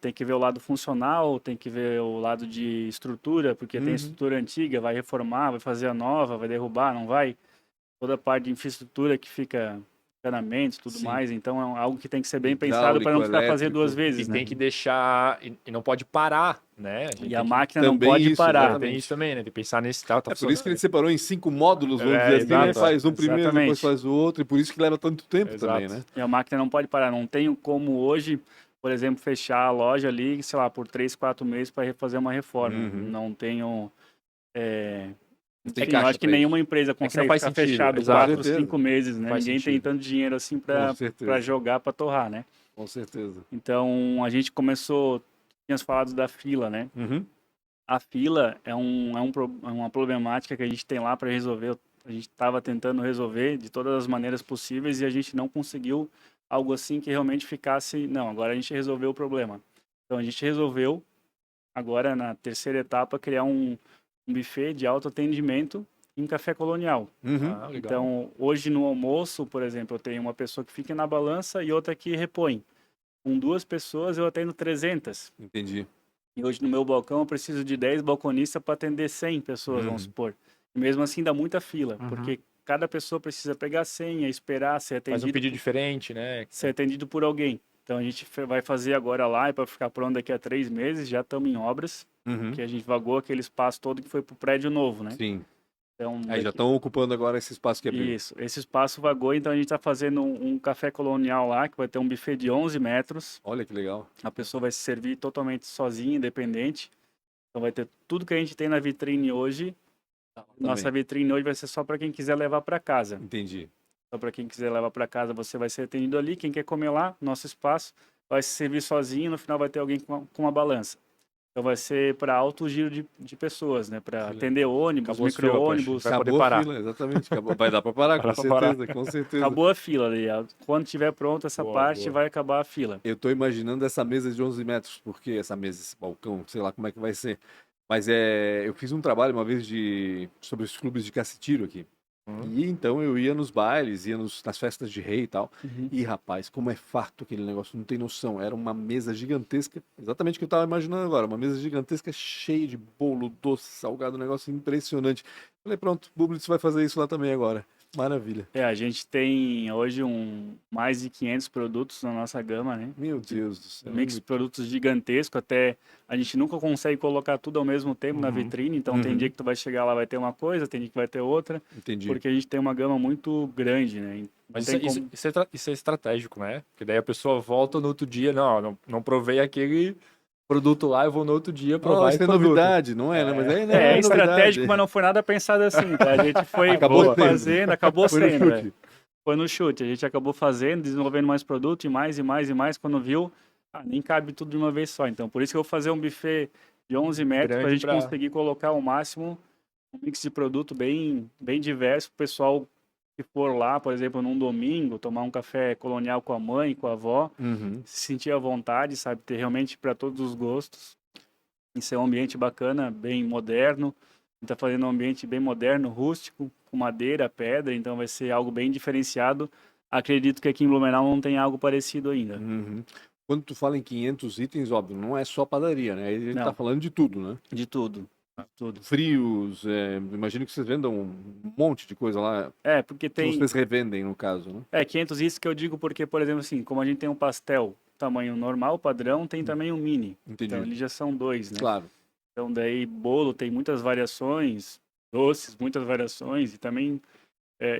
Tem que ver o lado funcional, tem que ver o lado de estrutura, porque tem estrutura antiga, vai reformar, vai fazer a nova, vai derrubar, não vai? Toda a parte de infraestrutura que fica encanamentos e tudo mais, então é algo que tem que ser bem pensado para não precisar fazer 2 vezes, E né? tem que deixar, e não pode parar, né? E a máquina não também pode isso, parar. Tem isso também, né? Tem que pensar nesse tal. É por isso que ele separou em 5 módulos, vamos É, dizer assim, né? exato, Faz um primeiro, exatamente. depois faz o outro, e por isso que leva tanto tempo Exato. também, né? E a máquina não pode parar. Não tenho como hoje, por exemplo, fechar a loja ali, sei lá, por 3, 4 meses para refazer uma reforma. Não tenho... Tem eu caixa acho que pra nenhuma empresa consegue faz ficar sentido, fechado exato. 4, 5 meses, né? Faz Ninguém tem sentido. tanto dinheiro assim Com certeza. para jogar, para torrar, né? Com certeza. Então, a gente começou, tínhamos falado da fila, né? Uhum. A fila é uma problemática que a gente tem lá para resolver. A gente estava tentando resolver de todas as maneiras possíveis e a gente não conseguiu algo assim que realmente ficasse. Não, agora a gente resolveu o problema. Então a gente resolveu, agora na terceira etapa, criar um buffet de autoatendimento em café colonial. Uhum. Ah, legal. Então hoje no almoço, por exemplo, eu tenho uma pessoa que fica na balança e outra que repõe. Com 2 pessoas eu atendo 300. Entendi. E hoje no meu balcão eu preciso de 10 balconistas para atender 100 pessoas, vamos supor. E mesmo assim dá muita fila, porque cada pessoa precisa pegar a senha, esperar ser Faz um atendido, pedido diferente, né? ser atendido por alguém. Então a gente vai fazer agora lá e para ficar pronto daqui a 3 meses, já estamos em obras, Uhum. que a gente vagou aquele espaço todo que foi pro prédio novo, né? Sim. Então, Aí já daqui- estão ocupando agora esse espaço que abriu. Isso, esse espaço vagou, então a gente está fazendo um café colonial lá, que vai ter um buffet de 11 metros. Olha que legal. A pessoa vai se servir totalmente sozinha, independente. Então vai ter tudo que a gente tem na vitrine hoje. Nossa vitrine hoje vai ser só para quem quiser levar para casa. Entendi. Só para quem quiser levar para casa, você vai ser atendido ali. Quem quer comer lá, nosso espaço, vai se servir sozinho. No final vai ter alguém com uma balança. Então vai ser para alto giro de pessoas, né? Para atender ônibus, Acabou as filas, micro-ônibus. Vai poder Acabou a parar. fila, exatamente. Vai dar para parar, com Vai dar pra parar. certeza, com certeza. Acabou a fila ali. Quando tiver pronta essa Boa, parte, boa. vai acabar a fila. Eu tô imaginando essa mesa de 11 metros, porque essa mesa, esse balcão, sei lá como é que vai ser. Mas eu fiz um trabalho uma vez sobre os clubes de cassitiro aqui. E então eu ia nos bailes, ia nas festas de rei e tal. E rapaz, como é farto aquele negócio, não tem noção. Era uma mesa gigantesca, exatamente o que eu tava imaginando agora. Uma mesa gigantesca cheia de bolo, doce, salgado, um negócio impressionante. Falei, pronto, o Bublitz vai fazer isso lá também agora. Maravilha. A gente tem hoje mais de 500 produtos na nossa gama, né? Meu Deus do céu. Mix de produtos gigantesco, até a gente nunca consegue colocar tudo ao mesmo tempo na vitrine, então tem dia que tu vai chegar lá vai ter uma coisa, tem dia que vai ter outra, Entendi. porque a gente tem uma gama muito grande, né? Mas Não tem isso é estratégico, né? Porque daí a pessoa volta no outro dia, não provei aquele produto lá, eu vou no outro dia provar Isso esse é produto. novidade, não é? Né? Mas aí, É estratégico, novidade. mas não foi nada pensado assim, tá? A gente foi Acabou sendo. fazendo, acabou Foi no sendo. chute. É. Foi no chute, a gente acabou fazendo, desenvolvendo mais produto e mais e mais e mais, quando viu, nem cabe tudo de uma vez só. Então, por isso que eu vou fazer um buffet de 11 metros para a Grande gente conseguir colocar ao máximo um mix de produto bem diverso, o pessoal que for lá, por exemplo, num domingo, tomar um café colonial com a mãe, com a avó, Uhum. se sentir à vontade, sabe, ter realmente para todos os gostos. Isso é um ambiente bacana, bem moderno. A gente está fazendo um ambiente bem moderno, rústico, com madeira, pedra, então vai ser algo bem diferenciado. Acredito que aqui em Blumenau não tem algo parecido ainda. Uhum. Quando tu fala em 500 itens, óbvio, não é só padaria, né? Aí a gente Não. tá falando de tudo, né? De tudo. De tudo. Frios, imagino que vocês vendam um monte de coisa lá, Porque que tem... vocês revendem, no caso, né? 500 isso que eu digo porque, por exemplo, assim, como a gente tem um pastel tamanho normal, padrão, tem também um mini. Entendi. Então, eles já são 2, né? Claro. Então, daí, bolo tem muitas variações, doces, muitas variações, e também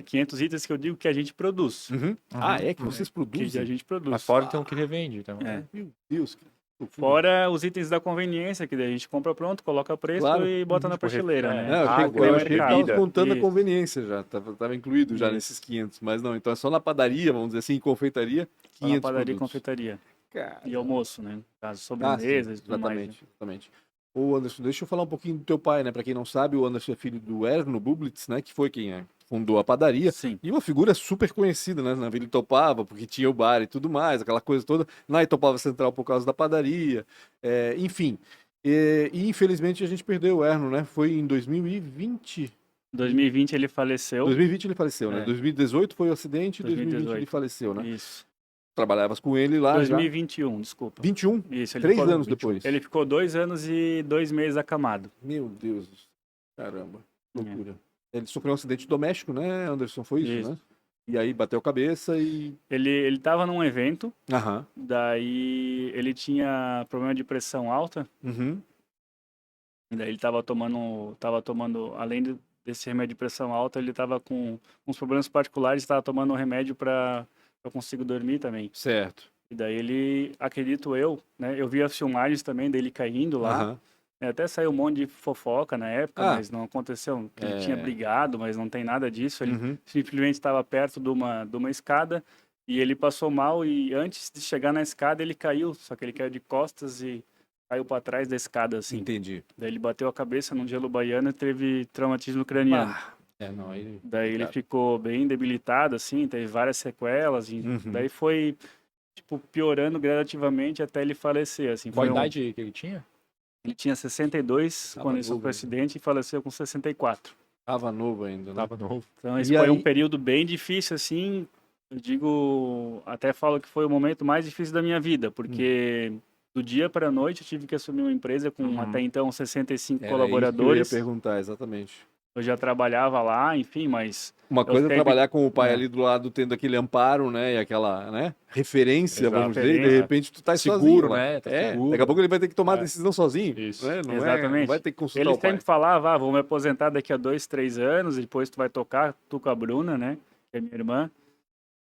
500 itens que eu digo que a gente produz. Uhum. Ah, é que vocês Que produzem? a gente produz. Mas fora tem um que revende, então. Meu Deus, cara. Fora os itens da conveniência, que daí a gente compra pronto, coloca preço Claro. e bota na Tipo, prateleira, né? Não, eu achei, Água, eu achei que tava bebida. contando a Isso. conveniência já, tava incluído já Isso. nesses 500, mas não, então é só na padaria, vamos dizer assim, em confeitaria, Só na 500 padaria e produtos. confeitaria. Cara. E almoço, né? No caso, Ah, sim, sobremesas e tudo mais. Né? exatamente. Ô Anderson, deixa eu falar um pouquinho do teu pai, né? Pra quem não sabe, o Anderson é filho do Erno Bublitz, né? Que foi quem fundou a padaria. Sim. E uma figura super conhecida, né? Na Vila Itopava, porque tinha o bar e tudo mais, aquela coisa toda. Na Itopava Central por causa da padaria. Enfim. E infelizmente a gente perdeu o Erno, né? Foi em 2020. 2020 ele faleceu. 2020 ele faleceu, né? 2018 foi o acidente, 2020 ele 2018. faleceu, né? Isso. Trabalhavas com ele lá 2021, desculpa. já. 21? Isso, ele 3 ficou, anos depois. Ele ficou 2 anos e 2 meses acamado. Meu Deus, caramba, loucura. Ele sofreu um acidente doméstico, né, Anderson? Foi isso, Isso. né? E aí bateu a cabeça e... Ele tava num evento, Aham. daí ele tinha problema de pressão alta, Uhum. e daí ele tava tomando, além desse remédio de pressão alta, ele tava com uns problemas particulares, estava tomando um remédio para conseguir dormir também. Certo. E daí ele, acredito eu, né, eu vi as filmagens também dele caindo lá, Aham. até saiu um monte de fofoca na época, Ah. mas não aconteceu, que ele tinha brigado, mas não tem nada disso, ele Uhum. simplesmente estava perto de uma escada E ele passou mal e antes de chegar na escada ele caiu, só que ele caiu de costas e caiu para trás da escada, assim. Entendi. Daí ele bateu a cabeça num gelo baiano e teve traumatismo craniano. Bah. Não, aí... Daí ele complicado. ficou bem debilitado, assim, teve várias sequelas. E Uhum. daí foi, tipo, piorando gradativamente até ele falecer, assim. Qual a Foi idade que ele tinha? Ele tinha 62 Tava quando ele novo sofreu ainda. acidente e faleceu com 64. Tava novo ainda, né? Tava novo. Então esse E foi um aí- período bem difícil, assim. Eu digo, até falo que foi o momento mais difícil da minha vida, porque do dia para a noite eu tive que assumir uma empresa com até então 65 Era isso que eu ia colaboradores. perguntar, exatamente. Eu já trabalhava lá, enfim, mas Uma coisa é sempre- trabalhar com o pai É. ali do lado, tendo aquele amparo, né? E aquela, né? Referência, Exato. vamos dizer, e de Referência. repente tu tá Seguro, sozinho lá. né? Tá É, seguro. daqui a pouco ele vai ter que tomar a É. decisão sozinho. Isso. Né? Não Exatamente. não vai ter que consultar Ele o pai. sempre falava, vou me aposentar daqui a 2, 3 anos, e depois tu vai tocar, tu com a Bruna, né, que é minha irmã.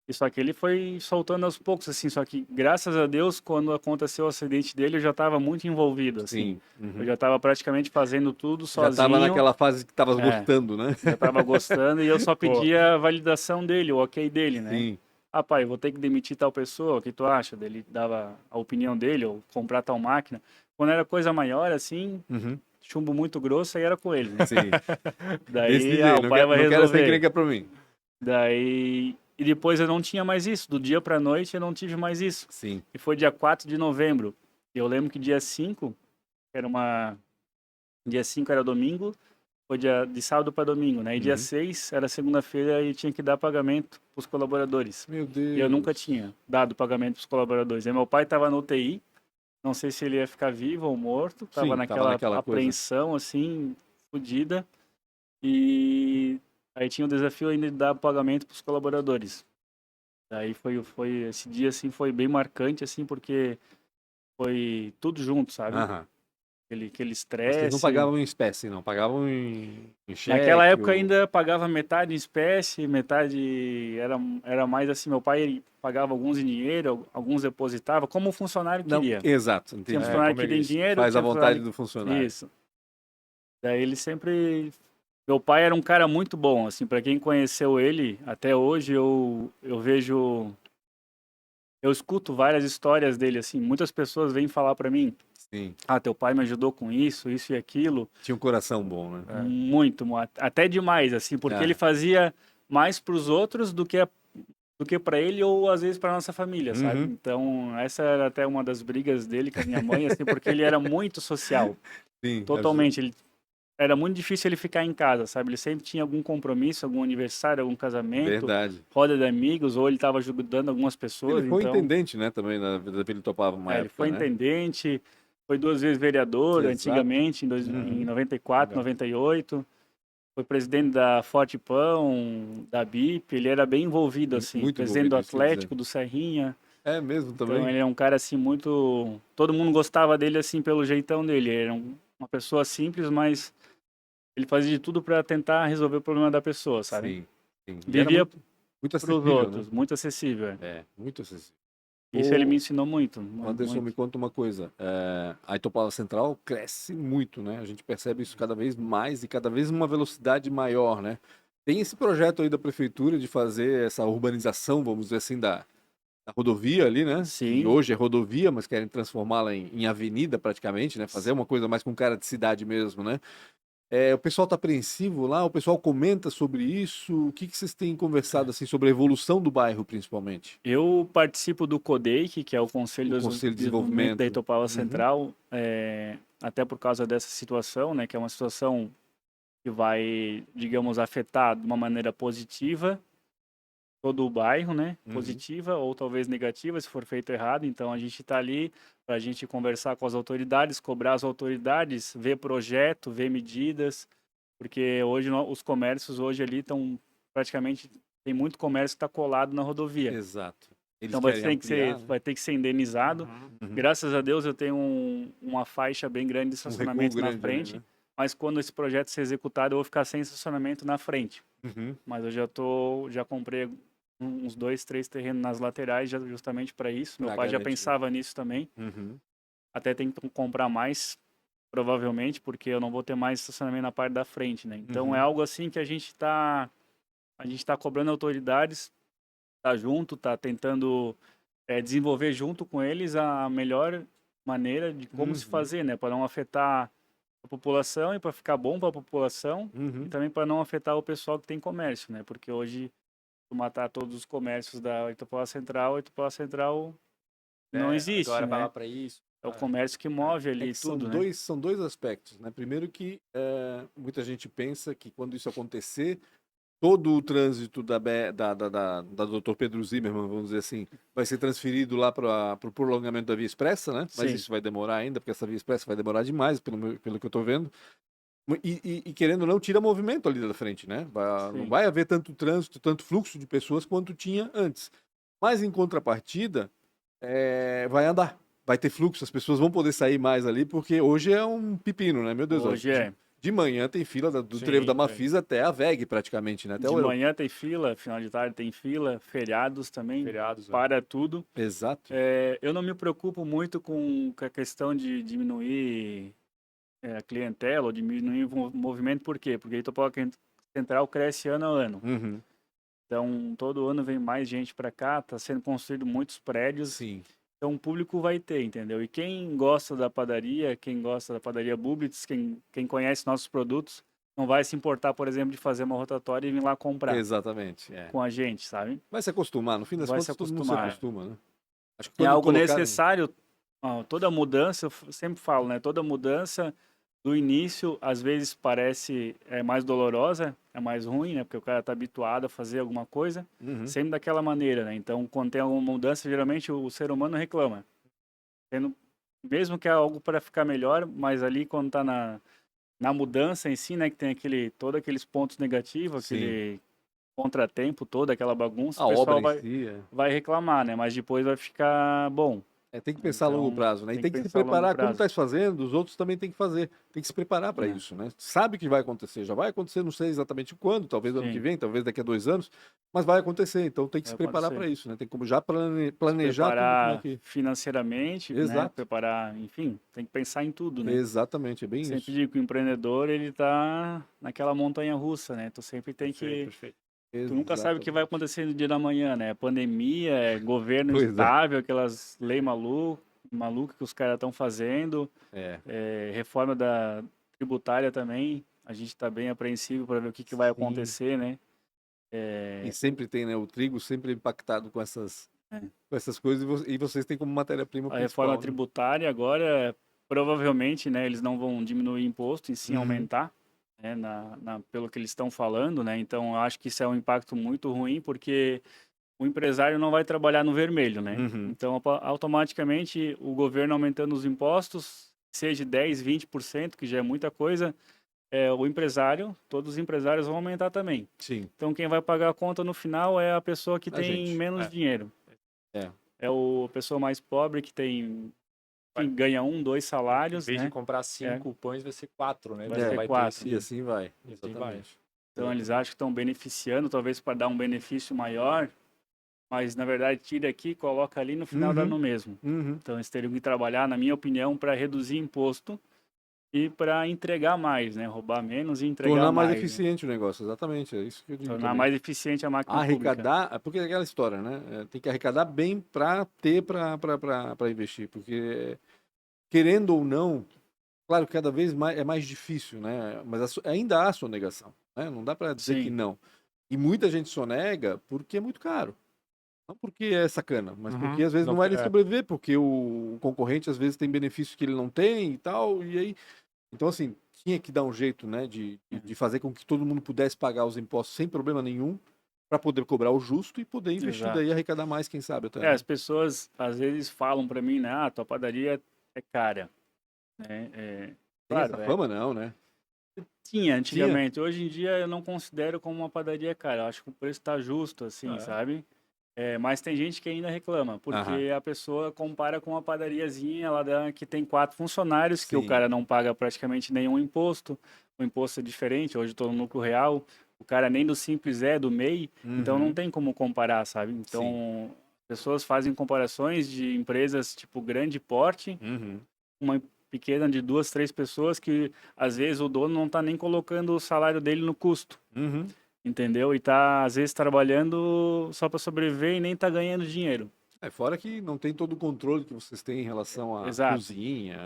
E só que ele foi soltando aos poucos, assim, só que graças a Deus, quando aconteceu o acidente dele, eu já estava muito envolvido, assim. Sim. Uhum. Eu já estava praticamente fazendo tudo Já sozinho. tava naquela fase que tava É. gostando, né? Já estava gostando e eu só pedia a validação dele, o ok dele, né? Sim. Ah, pai, eu vou ter que demitir tal pessoa, o que tu acha? Daí ele dava a opinião dele, ou comprar tal máquina. Quando era coisa maior, assim, Uhum. chumbo muito grosso, aí era com ele, né? Sim. Daí, Decide ah, aí, o não, pai vai não quero essa resolver. encrenca pra mim. Daí, e depois eu não tinha mais isso. Do dia pra noite eu não tive mais isso. Sim. E foi dia 4 de novembro. Eu lembro que dia 5, dia 5 era domingo, foi dia de sábado para domingo, né? E dia Uhum. 6 era segunda-feira e tinha que dar pagamento pros colaboradores. Meu Deus. E eu nunca tinha dado pagamento pros colaboradores. Aí meu pai tava no UTI, não sei se ele ia ficar vivo ou morto, Sim, tava tava naquela naquela coisa. apreensão, assim, fodida. E aí tinha o desafio ainda de dar pagamento pros colaboradores. Daí foi esse dia, assim, foi bem marcante, assim, porque foi tudo junto, sabe? Aham. Aquele Vocês não estresse. pagavam em espécie, não. Pagavam em cheque. Naquela época ou- ainda pagava metade em espécie, metade era mais assim, meu pai pagava alguns em dinheiro, alguns depositava, como o funcionário Não, queria. exato, Tinha entendi. funcionário como que queria em eles dinheiro, Faz a tinha vontade funcionário... do funcionário. Isso. Daí ele sempre... Meu pai era um cara muito bom, assim, para quem conheceu ele, até hoje eu vejo... Eu escuto várias histórias dele, assim, muitas pessoas vêm falar para mim, Sim. ah, teu pai me ajudou com isso e aquilo. Tinha um coração bom, né? Muito, até demais, assim, porque É. ele fazia mais para os outros do que para ele ou às vezes para nossa família, sabe? Uhum. Então, essa era até uma das brigas dele com a minha mãe, assim, porque ele era muito social, Sim. totalmente. Ele era muito difícil ele ficar em casa, sabe? Ele sempre tinha algum compromisso, algum aniversário, algum casamento, Verdade. roda de amigos, ou ele estava ajudando algumas pessoas. Ele foi então, intendente, né, também, na vida dele, ele topava uma ele época, foi né? intendente, foi 2 vezes vereador, Exato. antigamente, em 94, Legal. 98. Foi presidente da Forte Pão, da BIP, ele era bem envolvido, assim, Muito presidente do envolvido, isso quer dizer. Atlético, do Serrinha. É mesmo Então também. ele é um cara, assim, muito... Todo mundo gostava dele, assim, pelo jeitão dele. Ele era uma pessoa simples, mas ele fazia de tudo para tentar resolver o problema da pessoa, sabe? Sim. E era Vivia muito para os acessível, outros, muito acessível. né? É, muito acessível. Isso ele me ensinou muito. Anderson, me muito. conta uma coisa. A Itopava Central cresce muito, né? A gente percebe isso cada vez mais e cada vez uma velocidade maior, né? Tem esse projeto aí da prefeitura de fazer essa urbanização, vamos dizer assim, da rodovia ali, né? Sim. Que hoje é rodovia, mas querem transformá-la em avenida praticamente, né? Fazer uma coisa mais com cara de cidade mesmo, né? O pessoal está apreensivo lá, o pessoal comenta sobre isso. O que vocês têm conversado assim sobre a evolução do bairro, principalmente? Eu participo do CODEIC, que é o Conselho, O Conselho de Desenvolvimento. da Itopava Uhum. Central, até por causa dessa situação, né, que é uma situação que vai, digamos, afetar de uma maneira positiva todo o bairro, né, Uhum. positiva ou talvez negativa se for feito errado. Então a gente está ali para a gente conversar com as autoridades, cobrar as autoridades, ver projeto, ver medidas, porque hoje os comércios hoje ali estão praticamente, tem muito comércio que está colado na rodovia. Exato. Eles Então vai querem ter que ser, ampliar, né? vai ter que ser indenizado. Uhum. Graças a Deus eu tenho uma faixa bem grande de recuo estacionamento na grande ali, frente, né? mas quando esse projeto ser executado eu vou ficar sem estacionamento na frente. Uhum. Mas eu já comprei uns 2, 3 terrenos nas laterais justamente para isso. Meu Pra pai já garantir. pensava nisso também. Uhum. Até tem que comprar mais, provavelmente, porque eu não vou ter mais estacionamento na parte da frente, né? Então Uhum. é algo assim que a gente tá cobrando autoridades tá junto, tá tentando desenvolver junto com eles a melhor maneira de como se Uhum. fazer, né? Para não afetar a população e para ficar bom para a população e Uhum. também para não afetar o pessoal que tem comércio, né? Porque hoje, tu matar todos os comércios da Itapoá Central, a Itapoá Central não existe, Agora vai lá né? para isso. É o comércio que move É ali que são tudo, né? são dois aspectos, né? Primeiro que muita gente pensa que quando isso acontecer, todo o trânsito da Dr. Pedro Zimmermann, vamos dizer assim, vai ser transferido lá para o prolongamento da Via Expressa, né? Mas Sim. isso vai demorar ainda, porque essa Via Expressa vai demorar demais, pelo que eu estou vendo. E querendo ou não, tira movimento ali da frente, né? Não Sim. vai haver tanto trânsito, tanto fluxo de pessoas quanto tinha antes. Mas em contrapartida, vai andar, vai ter fluxo, as pessoas vão poder sair mais ali, porque hoje é um pepino, né? Meu Deus, ó, Hoje é. de manhã tem fila do trevo da Sim, Mafisa até a VEG praticamente, né? Até De o aeroporto. manhã tem fila, final de tarde tem fila, feriados também, Feriados, né? para tudo. Exato. Eu não me preocupo muito com a questão de diminuir a clientela ou diminuir o movimento, por quê? Porque a Itapoá Central cresce ano a ano. Uhum. Então, todo ano vem mais gente para cá, está sendo construído muitos prédios, Sim. então o público vai ter, entendeu? E quem gosta da padaria, quem gosta da padaria Bublitz, quem conhece nossos produtos, não vai se importar, por exemplo, de fazer uma rotatória e vir lá comprar Exatamente. com a gente, sabe? Vai se acostumar, no fim das Vai se contas, todo mundo se acostumar. acostuma, né? Acho que É quando algo colocaram. necessário, toda mudança, eu sempre falo, né? Toda mudança do início, às vezes parece mais dolorosa, é mais ruim, né? Porque o cara tá habituado a fazer alguma coisa, Uhum. sempre daquela maneira, né? Então, quando tem alguma mudança, geralmente o ser humano reclama. Mesmo que é algo para ficar melhor, mas ali quando tá na mudança em si, né? Que tem todos aqueles pontos negativos, Sim. aquele contratempo todo, aquela bagunça, A o obra pessoal em vai, si. vai reclamar, né? Mas depois vai ficar bom. Tem que pensar a longo Então, prazo, né? E tem tem que que se pensar a longo preparar, como prazo. está fazendo, os outros também têm que fazer. Tem que se preparar para É. isso, né? Sabe que vai acontecer, já vai acontecer, não sei exatamente quando, talvez ano que Sim, vem, talvez daqui a 2 anos, mas vai acontecer, então tem que vai se preparar acontecer. para isso, né? Tem como já Se planejar tudo como é preparar que. financeiramente, né? Exato, Preparar, enfim, tem que pensar em tudo, né? exatamente, é bem Sempre isso. digo que o empreendedor, ele tá naquela montanha russa, né? Tu sempre tem Perfeito, que... perfeito. Tu nunca sabe o que vai Exatamente. acontecer no dia da manhã, né? Pandemia, governo Pois é. instável, aquelas leis malucas que os caras estão fazendo, É. reforma da tributária também. A gente está bem apreensivo para ver o que vai Sim. acontecer, né? E sempre tem, né? O trigo sempre impactado com essas, É. com essas coisas e vocês têm como matéria-prima A reforma principal, né? tributária agora, provavelmente, né, eles não vão diminuir imposto, e sim Uhum. aumentar, né, pelo que eles estão falando, né? Então, eu acho que isso é um impacto muito ruim, porque o empresário não vai trabalhar no vermelho, né? Uhum. Então, automaticamente, o governo aumentando os impostos, seja 10, 20%, que já é muita coisa, todos os empresários vão aumentar também. Sim, Então, quem vai pagar a conta no final é a pessoa que a tem gente. menos dinheiro. É. É a pessoa mais pobre que ganha 1, 2 Em salários, vez de né? comprar 5 pães, vai ser 4, né? Vai Você ser vai ter 4. E assim vai. E assim vai. Exatamente. Então eles acham que estão beneficiando, talvez para dar um benefício maior, mas na verdade tira aqui, coloca ali, no final dá Uhum. no mesmo. Uhum. Então eles teriam que trabalhar, na minha opinião, para reduzir imposto e para entregar mais, né? Roubar menos e entregar Tornar mais mais, né? eficiente o negócio, exatamente. É isso que eu digo Tornar também. mais eficiente a máquina pública. Arrecadar, porque é aquela história, né? Tem que arrecadar bem para ter para investir, porque querendo ou não, claro que cada vez mais é mais difícil, né? Mas ainda há sonegação, né? Não dá para dizer que Sim. não. E muita gente sonega porque é muito caro. Não porque é sacana, mas Uhum. porque às vezes Não, não vai nem é. sobreviver, porque o concorrente às vezes tem benefícios que ele não tem e tal, e aí. Então, assim, tinha que dar um jeito, né, de fazer com que todo mundo pudesse pagar os impostos sem problema nenhum, para poder cobrar o justo e poder investir daí e Exato. arrecadar mais, quem sabe até, né? As pessoas às vezes falam para mim, né? Ah, tua padaria é cara, né? Tem essa Claro, fama, não, né? tinha Tinha? antigamente. Hoje em dia eu não considero como uma padaria cara. Eu acho que o preço está justo, assim, É. sabe? Mas tem gente que ainda reclama, porque Aham. a pessoa compara com uma padariazinha lá que tem 4 funcionários, que o Sim. cara não paga praticamente nenhum imposto. O imposto é diferente, hoje estou no lucro real. O cara nem do Simples do MEI, então não Uhum. tem como comparar, sabe? Então, pessoas fazem comparações de empresas tipo grande porte, Uhum. uma pequena de 2, 3 pessoas que às vezes o dono não está nem colocando o salário dele no custo. Uhum. entendeu? E tá, às vezes, trabalhando só para sobreviver e nem tá ganhando dinheiro. Fora que não tem todo o controle que vocês têm em relação à Exato. cozinha,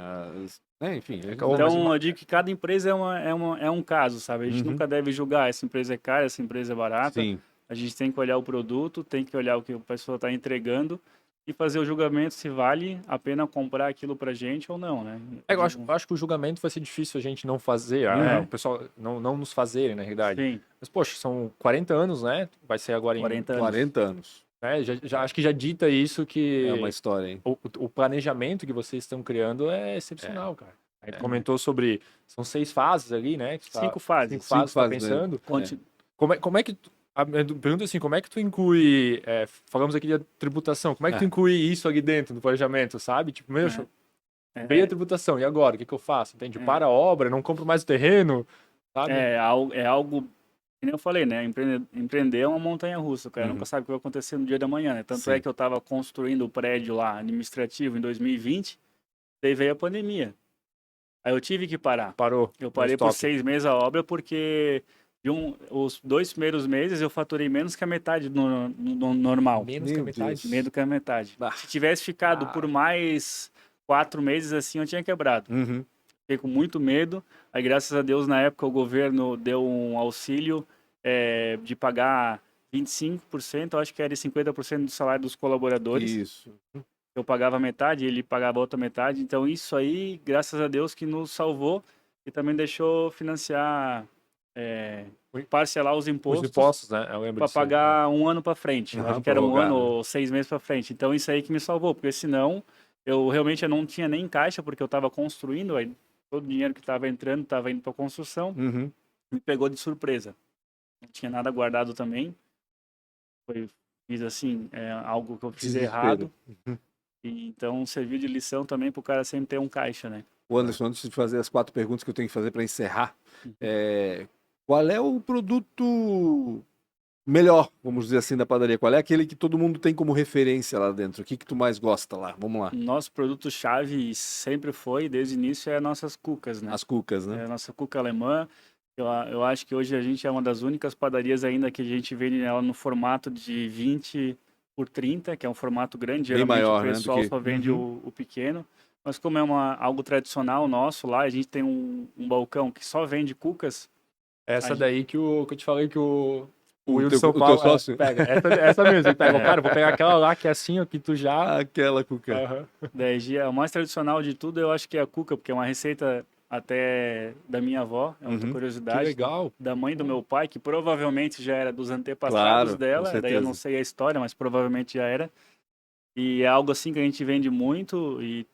né? Enfim. Então, eu digo que cada empresa é um caso, sabe? A gente nunca deve julgar, essa empresa é cara, essa empresa é barata. Sim. A gente tem que olhar o produto, tem que olhar o que a pessoa está entregando e fazer o julgamento se vale a pena comprar aquilo pra gente ou não, né? Eu acho que o julgamento vai ser difícil a gente não fazer, o pessoal não nos fazerem, na realidade. Sim, Mas, poxa, são 40 anos, né? Vai ser agora em 40 anos. 40 anos. acho que já dita isso que É uma história, hein? o planejamento que vocês estão criando é excepcional, cara. A gente comentou sobre. São 6 fases ali, né? Que 5 fases. 5 fases, tá fases, né? pensando. Conti- Como é que. Pergunta assim, como é que tu inclui. Falamos aqui de tributação, como é que tu inclui isso ali dentro do planejamento, sabe? Tipo, meu, veio a tributação, e agora? O que eu faço? Entende? Para a obra, não compro mais o terreno, sabe? É algo, que nem eu falei, né? Empreender é uma montanha-russa, o cara nunca sabe o que vai acontecer no dia da manhã, né? Tanto Sim. é que eu estava construindo o prédio lá, administrativo, em 2020, daí veio a pandemia. Aí eu tive que parar. Parou. Eu parei por 6 meses a obra porque os 2 primeiros meses eu faturei menos que a metade no normal. Menos que a Meu metade. Deus. Menos que a metade. Bah. Se tivesse ficado por mais 4 meses assim, eu tinha quebrado. Uhum. Fiquei com muito medo. Aí, graças a Deus, na época, o governo deu um auxílio de pagar 25%, eu acho que era 50% do salário dos colaboradores. Isso. Eu pagava metade, ele pagava a outra metade. Então, isso aí, graças a Deus, que nos salvou e também deixou financiar, parcelar os Os impostos impostos, né? Eu lembro para disso aí. pagar um ano para frente. Eu acho que era um prorrogar, ano né? ou 6 meses para frente. Então, isso aí que me salvou, porque senão eu realmente não tinha nem caixa, porque eu estava construindo, aí todo o dinheiro que estava entrando estava indo para construção, Uhum. me pegou de surpresa. Não tinha nada guardado também. Fiz assim, algo que eu fiz Desespero. errado. E, então serviu de lição também para o cara sempre ter um caixa, né? O Anderson, antes de fazer as 4 perguntas que eu tenho que fazer para encerrar, qual é o produto melhor, vamos dizer assim, da padaria? Qual é aquele que todo mundo tem como referência lá dentro? O que tu mais gosta lá? Vamos lá. Nosso produto-chave sempre foi, desde o início, é as nossas cucas, né? As cucas, né? É a nossa cuca alemã. Eu acho que hoje a gente é uma das únicas padarias ainda que a gente vende ela no formato de 20 por 30, que é um formato grande. Bem Geralmente maior, o né, do pessoal que- só vende o pequeno. Mas como é algo tradicional nosso lá, a gente tem um balcão que só vende cucas. Essa A daí que eu te falei que o O Will de teu- São o teu Paulo sócio? pega. Essa mesmo, ele pega. Cara, vou pegar aquela lá que é assim, ó, que tu já... Aquela cuca. Aham. O mais tradicional de tudo eu acho que é a cuca, porque é uma receita até da minha avó, é outra Uhum. Que curiosidade. legal. Da mãe do meu pai, que provavelmente já era dos antepassados Claro, com dela, daí eu certeza. não sei a história, mas provavelmente já era. E é algo assim que a gente vende muito e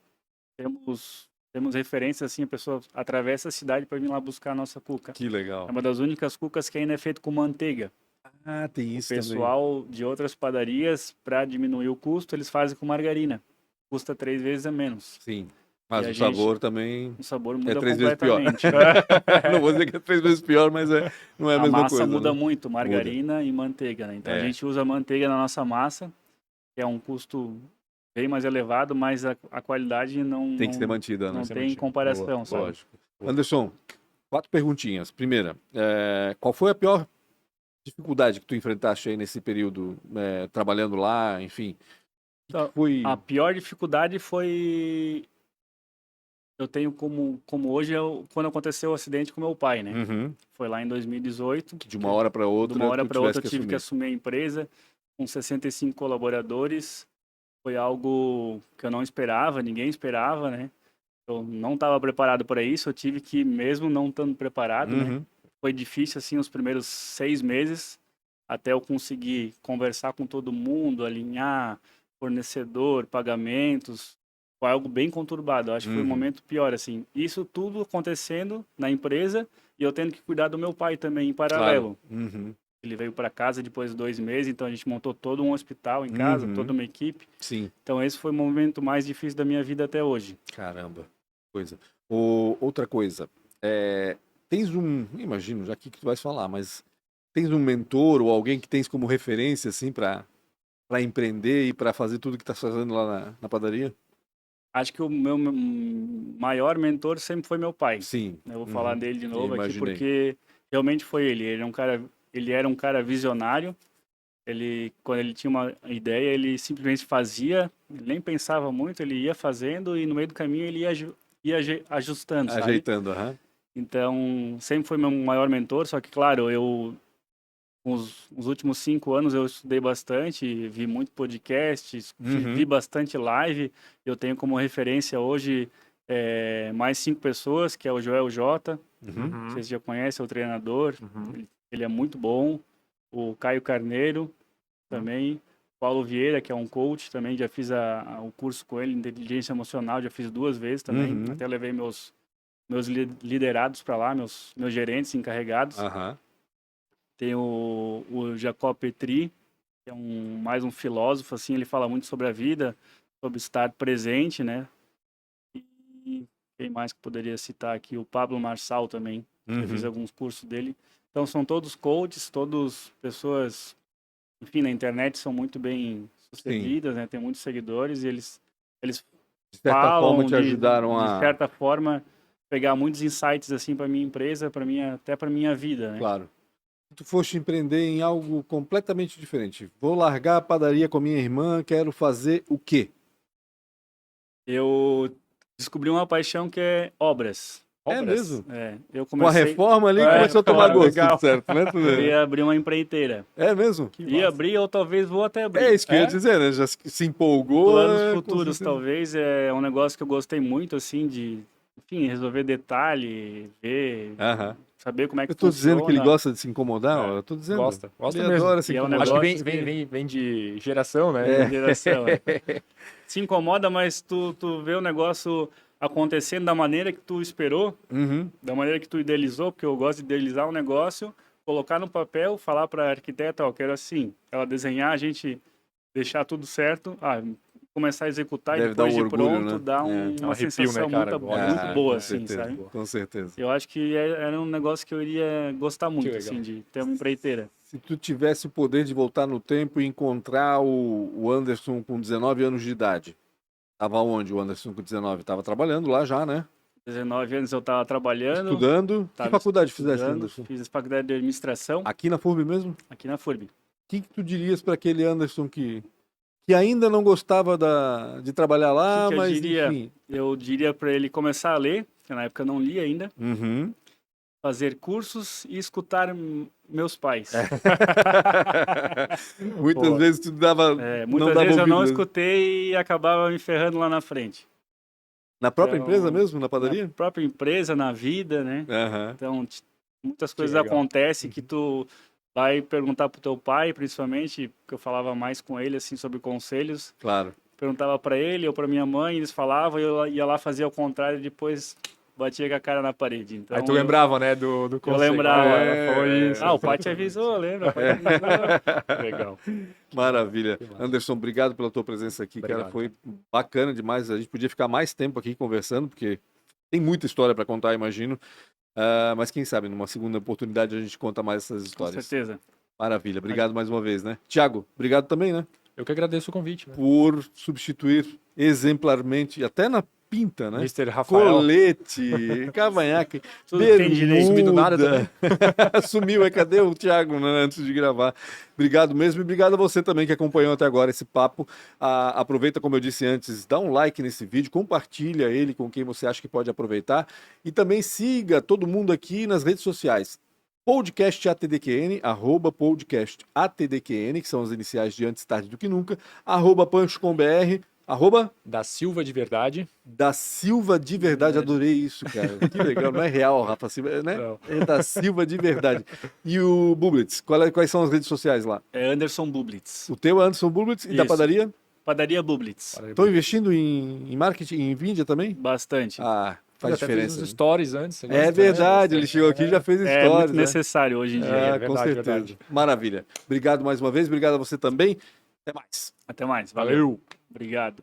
temos referências assim, a pessoa atravessa a cidade para vir lá buscar a nossa cuca. Que legal. É uma das únicas cucas que ainda é feito com manteiga. Ah, tem O isso também. pessoal de outras padarias, para diminuir o custo, eles fazem com margarina. Custa 3 vezes a menos. Sim. Mas E a o gente- sabor também... O sabor muda 3 vezes pior. completamente. Não vou dizer que é 3 vezes pior, mas não é a A mesma massa coisa. muda né? muito, margarina e manteiga, né? Então a gente usa manteiga na nossa massa, que é um custo bem mais elevado, mas a qualidade não Tem que ser mantida, né? não tem comparação, Boa, sabe? lógico. Anderson, 4 perguntinhas. Primeira, qual foi a pior dificuldade que tu enfrentaste aí nesse período, trabalhando lá, enfim? O que Então, foi... A pior dificuldade foi eu tenho como hoje quando aconteceu o acidente com meu pai, né? Uhum. Foi lá em 2018. Que de uma hora para outra, De uma hora tu para outra eu tivesse tive que assumir. assumir a empresa com 65 colaboradores. Foi algo que eu não esperava, ninguém esperava, né? Eu não estava preparado para isso, eu tive que, mesmo não estando preparado, né? Uhum. Foi difícil, assim, os primeiros 6 meses, até eu conseguir conversar com todo mundo, alinhar fornecedor, pagamentos. Foi algo bem conturbado, eu acho que foi o Uhum. momento pior, assim. Isso tudo acontecendo na empresa e eu tendo que cuidar do meu pai também, em paralelo. Claro. Uhum. Ele veio para casa depois de 2 meses, então a gente montou todo um hospital em casa, Uhum. toda uma equipe. Sim. Então esse foi o momento mais difícil da minha vida até hoje. Caramba. Coisa. Outra coisa. Tens imagino, já que tu vais falar, mas tens um mentor ou alguém que tens como referência, assim, para empreender e para fazer tudo que tá fazendo lá na padaria? Acho que o meu maior mentor sempre foi meu pai. Sim. Eu vou falar dele de novo aqui imaginei. porque realmente foi ele. Ele é um cara ele era um cara visionário. Quando ele tinha uma ideia, ele simplesmente fazia, ele nem pensava muito, ele ia fazendo e no meio do caminho ele ia ajustando, sabe? Ajeitando, aham. Então, sempre foi meu maior mentor, só que, claro, os últimos 5 anos eu estudei bastante, vi muito podcast, vi bastante live. Eu tenho como referência hoje mais 5 pessoas, que é o Joel J. Vocês já conhecem, é o treinador. Ele é muito bom. O Caio Carneiro também. Paulo Vieira, que é um coach também, já fiz o curso com ele, inteligência emocional, já fiz 2 vezes também. Até levei meus liderados para lá, meus gerentes encarregados. Tem o Jacob Petri, que é mais um filósofo, assim, ele fala muito sobre a vida, sobre estar presente, né? E quem mais que poderia citar aqui? O Pablo Marçal também, eu fiz alguns cursos dele. Então, são todos coaches, todos pessoas, enfim, na internet são muito bem sucedidas, né? Tem muitos seguidores e eles De certa falam forma te ajudaram de a... certa forma, pegar muitos insights, assim, para minha empresa, até para minha vida, né? Claro. Tu foste empreender em algo completamente diferente. Vou largar a padaria com a minha irmã, quero fazer o quê? Eu descobri uma paixão que é obras. É mesmo? Eu Com a comecei... reforma ali, começou a tomar gosto, legal. tudo certo, né? Eu ia abrir uma empreiteira. É mesmo? Ia abrir, ou talvez vou até abrir. É isso que eu ia dizer, né? Já se empolgou. Planos com futuros, certeza. talvez. É um negócio que eu gostei muito, assim, enfim, resolver detalhe, ver, saber como é que Eu tô funciona. dizendo que ele gosta de se incomodar, ó, eu tô dizendo. Gosta Ele mesmo. adora se E é um incomodar. Acho que negócio vem de geração, né? Geração, Se incomoda, mas tu vê o negócio acontecendo da maneira que tu esperou, da maneira que tu idealizou, porque eu gosto de idealizar um negócio, colocar no papel, falar para a arquiteta, ó, quero assim, ela desenhar, a gente deixar tudo certo, começar a executar Deve e depois dar um de orgulho, pronto, né? dá um uma arrepio, sensação né, cara? muito boa, com assim, certeza, sabe? com certeza. Eu acho que era um negócio que eu iria gostar muito, legal. assim, de ter uma empreiteira. Se tu tivesse o poder de voltar no tempo e encontrar o Anderson com 19 anos de idade, tava onde o Anderson com 19? Tava trabalhando lá já, né? 19 anos eu estava trabalhando. Estudando. Que Tava faculdade fizeste, estudando, Anderson? Fiz faculdade de administração Aqui na FURB mesmo? aqui na FURB. O que tu dirias para aquele Anderson que ainda não gostava de trabalhar lá, Que eu mas diria? enfim. Eu diria para ele começar a ler, que na época eu não lia ainda, fazer cursos e escutar meus pais. Muitas vezes tu dava, Muitas não dava vezes eu não ouvido. escutei e acabava me ferrando lá na frente. Na própria Então, empresa mesmo, na padaria? Na própria empresa, na vida, né? Então, muitas coisas legal. acontecem que tu vai perguntar pro teu pai, principalmente, porque eu falava mais com ele, assim, sobre conselhos. Claro. Perguntava para ele ou para minha mãe, eles falavam, eu ia lá fazer o contrário e depois batia com a cara na parede. Então, Aí tu lembrava, né, do Eu conselho. lembrava. Ela falou isso. O pai te avisou, lembra? O pai te avisou. Legal. Maravilha. Anderson, obrigado pela tua presença aqui, cara. Obrigado. Foi bacana demais. A gente podia ficar mais tempo aqui conversando, porque tem muita história para contar, imagino. Mas quem sabe, numa segunda oportunidade a gente conta mais essas Com histórias. certeza. Maravilha. Obrigado mais uma vez, né? Tiago, obrigado também, né? Eu que agradeço o convite. Né? Por substituir exemplarmente, até na pinta, né? Mr. Rafael. Colete, cavanhaque, Tudo tem direito. Sumi do nada bermuda. Sumiu, cadê o Thiago, né, antes de gravar? Obrigado mesmo e obrigado a você também que acompanhou até agora esse papo. Aproveita, como eu disse antes, dá um like nesse vídeo, compartilha ele com quem você acha que pode aproveitar e também siga todo mundo aqui nas redes sociais. Podcast ATDQN, @podcast ATDQN, que são as iniciais de Antes Tarde do Que Nunca, @pancho.com.br, Da Silva de Verdade. Da Silva de Verdade, adorei isso, cara. Que legal, não é real, Rafa Silva, né? Não. É da Silva de Verdade. E o Bublitz, quais são as redes sociais lá? É Anderson Bublitz. O teu é Anderson Bublitz e da Isso. padaria? Padaria Bublitz. Estão investindo em marketing, em mídia também? Bastante. Faz Até diferença. fez uns stories antes. É verdade, ele chegou aqui e já fez É stories. muito né? necessário hoje em dia. É Com verdade, certeza. verdade. Maravilha. Obrigado mais uma vez, obrigado a você também. Até mais. Até mais. Valeu. Obrigado.